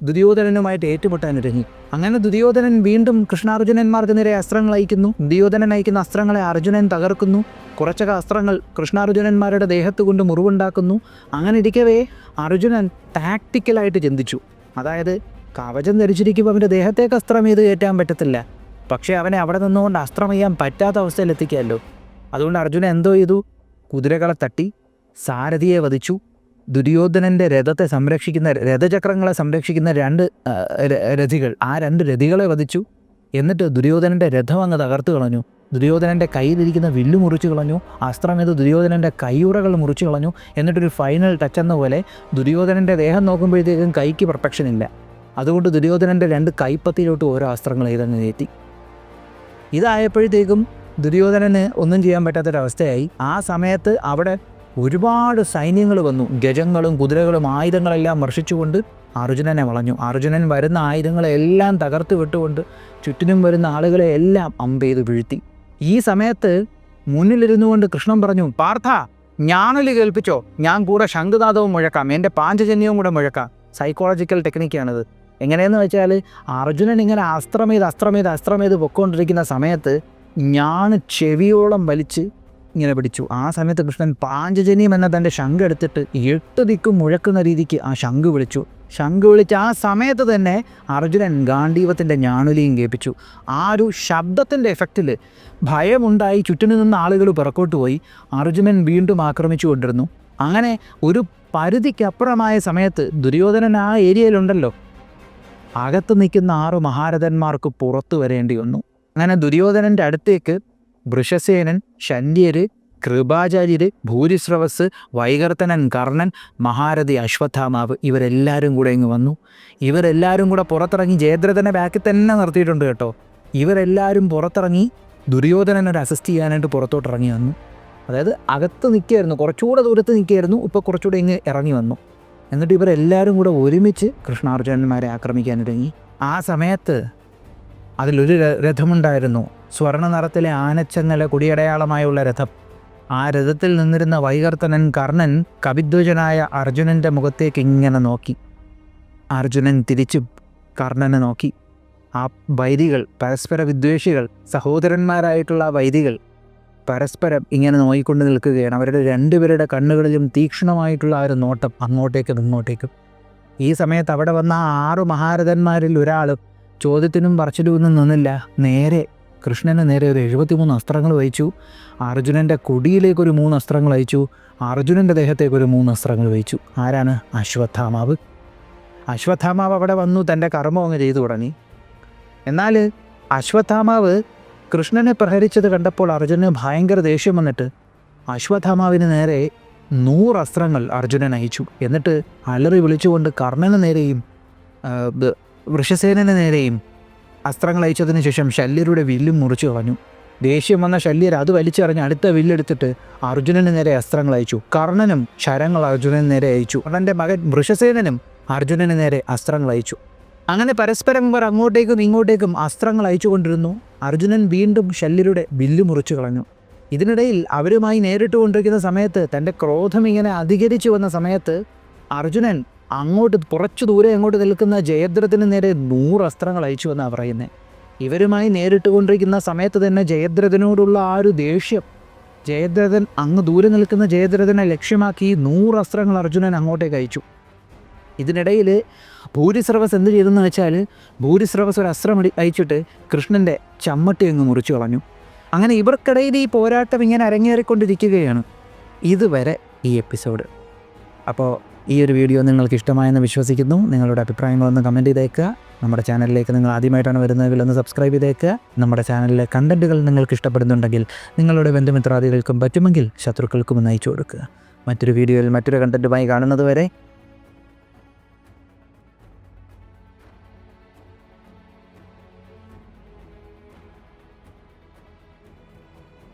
Speaker 1: ദുര്യോധനനുമായിട്ട് ഏറ്റുമുട്ടാനൊരുങ്ങി. അങ്ങനെ ദുര്യോധനൻ വീണ്ടും കൃഷ്ണാർജുനന്മാർക്ക് നേരെ അസ്ത്രങ്ങൾ അയക്കുന്നു. ദുര്യോധനൻ അയക്കുന്ന അസ്ത്രങ്ങളെ അർജുനൻ തകർക്കുന്നു. കുറച്ചൊക്കെ അസ്ത്രങ്ങൾ കൃഷ്ണാർജുനന്മാരുടെ ദേഹത്ത് കൊണ്ട് മുറിവുണ്ടാക്കുന്നു. അങ്ങനെ ഇരിക്കവേ അർജുനൻ ടാക്റ്റിക്കലായിട്ട് ചിന്തിച്ചു. അതായത് കവചം ധരിച്ചിരിക്കുമ്പോൾ അവൻ്റെ ദേഹത്തേക്ക് അസ്ത്രം ചെയ്ത് കയറ്റാൻ പറ്റത്തില്ല. പക്ഷേ അവനെ അവിടെ നിന്നുകൊണ്ട് അസ്ത്രം ചെയ്യാൻ പറ്റാത്ത അവസ്ഥയിൽ എത്തിക്കാമല്ലോ. അതുകൊണ്ട് അർജുനൻ എന്തോ ചെയ്തു, കുതിരകളെ തട്ടി സാരഥിയെ വധിച്ചു. ദുര്യോധനൻ്റെ രഥത്തെ സംരക്ഷിക്കുന്ന, രഥചക്രങ്ങളെ സംരക്ഷിക്കുന്ന 2 രഥികൾ, ആ 2 രഥികളെ വധിച്ചു. എന്നിട്ട് ദുര്യോധനൻ്റെ രഥം അങ്ങ് തകർത്ത് കളഞ്ഞു. ദുര്യോധനൻ്റെ കയ്യിലിരിക്കുന്ന വില്ല് മുറിച്ച് കളഞ്ഞു. അസ്ത്രം ചെയ്ത് ദുര്യോധനൻ്റെ കൈയുറകൾ മുറിച്ച് കളഞ്ഞു. എന്നിട്ടൊരു ഫൈനൽ ടച്ച് എന്ന പോലെ ദുര്യോധനൻ്റെ ദേഹം നോക്കുമ്പോഴത്തേക്കും കൈക്ക് പെർഫെക്ഷൻ ഇല്ല. അതുകൊണ്ട് ദുര്യോധനൻ്റെ 2 കൈപ്പത്തിയിലോട്ട് ഓരോ അസ്ത്രങ്ങൾ ചെയ്തങ്ങ് കയറ്റി. ഇതായപ്പോഴത്തേക്കും ദുര്യോധനന് ഒന്നും ചെയ്യാൻ പറ്റാത്തൊരവസ്ഥയായി. ആ സമയത്ത് അവിടെ ഒരുപാട് സൈന്യങ്ങൾ വന്നു. ഗജങ്ങളും കുതിരകളും ആയുധങ്ങളെല്ലാം വർഷിച്ചുകൊണ്ട് അർജുനനെ വളഞ്ഞു. അർജുനൻ വരുന്ന ആയുധങ്ങളെല്ലാം തകർത്ത് വിട്ടുകൊണ്ട് ചുറ്റിനും വരുന്ന ആളുകളെ എല്ലാം അമ്പെയ്ത് വീഴ്ത്തി. ഈ സമയത്ത് മുന്നിലിരുന്നു കൊണ്ട് കൃഷ്ണൻ പറഞ്ഞു, പാർത്ഥ, ഞാനൊലി കേൾപ്പിച്ചോ, ഞാൻ കൂടെ ശംഖുനാദവും മുഴക്കാം, എൻ്റെ പാഞ്ചജന്യവും കൂടെ മുഴക്കാം. സൈക്കോളജിക്കൽ ടെക്നിക്കാണിത്. എങ്ങനെയെന്ന് വെച്ചാൽ അർജുനൻ ഇങ്ങനെ അസ്ത്രമേത് പൊയ്ക്കൊണ്ടിരിക്കുന്ന സമയത്ത് ഞാൻ ചെവിയോളം വലിച്ച് ഇങ്ങനെ പിടിച്ചു. ആ സമയത്ത് കൃഷ്ണൻ പാഞ്ചജന്യം എന്ന തൻ്റെ ശംഖ് എടുത്തിട്ട് 8 ദിക്കും മുഴക്കുന്ന രീതിക്ക് ആ ശംഖ് വിളിച്ചു. ആ സമയത്ത് തന്നെ അർജുനൻ ഗാന്ധീവത്തിൻ്റെ ഞാണുലിയും കേൾപ്പിച്ചു. ആ ഒരു ശബ്ദത്തിൻ്റെ എഫക്റ്റിൽ ഭയമുണ്ടായി. ചുറ്റിനു നിന്ന് ആളുകൾ പിറക്കോട്ട് പോയി. അർജുനൻ വീണ്ടും ആക്രമിച്ചു കൊണ്ടിരുന്നു. അങ്ങനെ ഒരു പരിധിക്കപ്പുറമായ സമയത്ത് ദുര്യോധനൻ ആ ഏരിയയിലുണ്ടല്ലോ, അകത്ത് നിൽക്കുന്ന 6 മഹാരഥന്മാർക്ക് പുറത്തു വരേണ്ടി വന്നു. അങ്ങനെ ദുര്യോധനൻ്റെ അടുത്തേക്ക് വൃഷസേനൻ, ശല്യര്, കൃപാചാര്യര്, ഭൂരിശ്രവസ്, വൈകർത്തനൻ, കർണൻ, മഹാരഥി അശ്വത്ഥാമാവ് ഇവരെല്ലാവരും കൂടെ ഇങ്ങ് വന്നു. ഇവരെല്ലാവരും കൂടെ പുറത്തിറങ്ങി ജയദ്രഥനെ ബാക്കിൽ തന്നെ നിർത്തിയിട്ടുണ്ട് കേട്ടോ. ഇവരെല്ലാവരും പുറത്തിറങ്ങി ദുര്യോധനനൊരു അസിസ്റ്റ് ചെയ്യാനായിട്ട് പുറത്തോട്ട് ഇറങ്ങി വന്നു. അതായത് അകത്ത് നിൽക്കുകയായിരുന്നു, കുറച്ചുകൂടെ ദൂരത്ത് നിൽക്കുകയായിരുന്നു, ഇപ്പോൾ കുറച്ചുകൂടെ ഇങ്ങ് ഇറങ്ങി വന്നു. എന്നിട്ട് ഇവരെല്ലാവരും കൂടെ ഒരുമിച്ച് കൃഷ്ണാർജുനന്മാരെ ആക്രമിക്കാനിറങ്ങി. ആ സമയത്ത് അതിലൊരു രഥമുണ്ടായിരുന്നു, സ്വർണ്ണ നിറത്തിലെ ആനച്ചങ്ങല കുടിയടയാളമായുള്ള രഥം. ആ രഥത്തിൽ നിന്നിരുന്ന വൈകർത്തനൻ കർണൻ കപിധ്വജനായ അർജുനൻ്റെ മുഖത്തേക്ക് ഇങ്ങനെ നോക്കി. അർജുനൻ തിരിച്ചും കർണനെ നോക്കി. ആ വൈരികൾ, പരസ്പര വിദ്വേഷികൾ, സഹോദരന്മാരായിട്ടുള്ള വൈരികൾ പരസ്പരം ഇങ്ങനെ നോയിക്കൊണ്ട് നിൽക്കുകയാണ്. അവരുടെ രണ്ടുപേരുടെ കണ്ണുകളിലും തീക്ഷ്ണമായിട്ടുള്ള ആ ഒരു നോട്ടം അങ്ങോട്ടേക്കും ഇങ്ങോട്ടേക്കും. ഈ സമയത്ത് അവിടെ വന്ന ആ 6 മഹാരഥന്മാരിൽ ഒരാളും ചോദ്യത്തിനും പറച്ചിലുമൊന്നും നിന്നില്ല. നേരെ കൃഷ്ണന് നേരെ ഒരു 73 അസ്ത്രങ്ങൾ വഹിച്ചു. അർജുനൻ്റെ കൊടിയിലേക്കൊരു 3 അസ്ത്രങ്ങൾ അയച്ചു. അർജുനൻ്റെ ദേഹത്തേക്കൊരു 3 അസ്ത്രങ്ങൾ വഹിച്ചു. ആരാണ്? അശ്വത്ഥാമാവ്. അശ്വത്ഥാമാവ് അവിടെ വന്നു, തൻ്റെ കർമ്മം അങ്ങ് ചെയ്തു തുടങ്ങി. എന്നാൽ അശ്വത്ഥാമാവ് കൃഷ്ണനെ പ്രഹരിച്ചത് കണ്ടപ്പോൾ അർജുനന് ഭയങ്കര ദേഷ്യം വന്നിട്ട് അശ്വത്ഥാമാവിന് നേരെ 100 അസ്ത്രങ്ങൾ അർജുനൻ അയച്ചു. എന്നിട്ട് അലറി വിളിച്ചുകൊണ്ട് കർണന് നേരെയും വൃഷസേനന് നേരെയും അസ്ത്രങ്ങൾ അയച്ചതിന് ശേഷം ശല്യരുടെ വില്ലും മുറിച്ചു കളഞ്ഞു. ദേഷ്യം വന്ന ശല്യർ അത് വലിച്ചെറിഞ്ഞ് അടുത്ത വില്ലെടുത്തിട്ട് അർജുനന് നേരെ അസ്ത്രങ്ങൾ അയച്ചു. കർണനും ശരങ്ങൾ അർജുനന് നേരെ അയച്ചു. കർണൻ്റെ മകൻ വൃഷസേനനും അർജുനന് നേരെ അസ്ത്രങ്ങൾ അയച്ചു. അങ്ങനെ പരസ്പരം ഇവർ അങ്ങോട്ടേക്കും ഇങ്ങോട്ടേക്കും അസ്ത്രങ്ങൾ അയച്ചുകൊണ്ടിരുന്നു. അർജുനൻ വീണ്ടും ശല്യരുടെ വില്ല് മുറിച്ചു കളഞ്ഞു. ഇതിനിടയിൽ അവരുമായി നേരിട്ട് കൊണ്ടിരിക്കുന്ന സമയത്ത്, തൻ്റെ ക്രോധം ഇങ്ങനെ അധികരിച്ചു വന്ന സമയത്ത് അർജുനൻ അങ്ങോട്ട് കുറച്ചു ദൂരെ അങ്ങോട്ട് നിൽക്കുന്ന ജയദ്രഥന് നേരെ 100 അസ്ത്രങ്ങൾ അയച്ചു എന്നാണ് പറയുന്നത്. ഇവരുമായി നേരിട്ട് കൊണ്ടിരിക്കുന്ന സമയത്ത് തന്നെ ജയദ്രഥനോടുള്ള ആ ഒരു ദേഷ്യം, ജയദ്രഥൻ അങ്ങ് ദൂരെ നിൽക്കുന്ന ജയദ്രഥനെ ലക്ഷ്യമാക്കി 100 അസ്ത്രങ്ങൾ അർജുനൻ അങ്ങോട്ടേക്ക് അയച്ചു. ഇതിനിടയിൽ ഭൂരിശ്രവസ് എന്ത് ചെയ്തെന്ന് വെച്ചാൽ, ഭൂരിശ്രവസ് ഒരു അസ്ത്രം അയച്ചിട്ട് കൃഷ്ണൻ്റെ ചമ്മട്ടി അങ്ങ് മുറിച്ചു കളഞ്ഞു. അങ്ങനെ ഇവർക്കിടയിൽ ഈ പോരാട്ടം ഇങ്ങനെ അരങ്ങേറിക്കൊണ്ടിരിക്കുകയാണ് ഇതുവരെ ഈ എപ്പിസോഡ്. അപ്പോൾ ഈ ഒരു വീഡിയോ നിങ്ങൾക്ക് ഇഷ്ടമായെന്ന് വിശ്വസിക്കുന്നു. നിങ്ങളുടെ അഭിപ്രായങ്ങളൊന്ന് കമൻറ്റ് ചെയ്തേക്കുക. നമ്മുടെ ചാനലിലേക്ക് നിങ്ങൾ ആദ്യമായിട്ടാണ് വരുന്നതെങ്കിൽ ഒന്ന് സബ്സ്ക്രൈബ് ചെയ്തേക്കുക. നമ്മുടെ ചാനലിലെ കണ്ടൻറ്റുകൾ നിങ്ങൾക്ക് ഇഷ്ടപ്പെടുന്നുണ്ടെങ്കിൽ നിങ്ങളുടെ ബന്ധുമിത്രാദികൾക്കും പറ്റുമെങ്കിൽ ശത്രുക്കൾക്കും ഒന്ന് അയച്ചു കൊടുക്കുക. മറ്റൊരു വീഡിയോയിൽ മറ്റൊരു കണ്ടൻറ്റുമായി കാണുന്നത് വരെ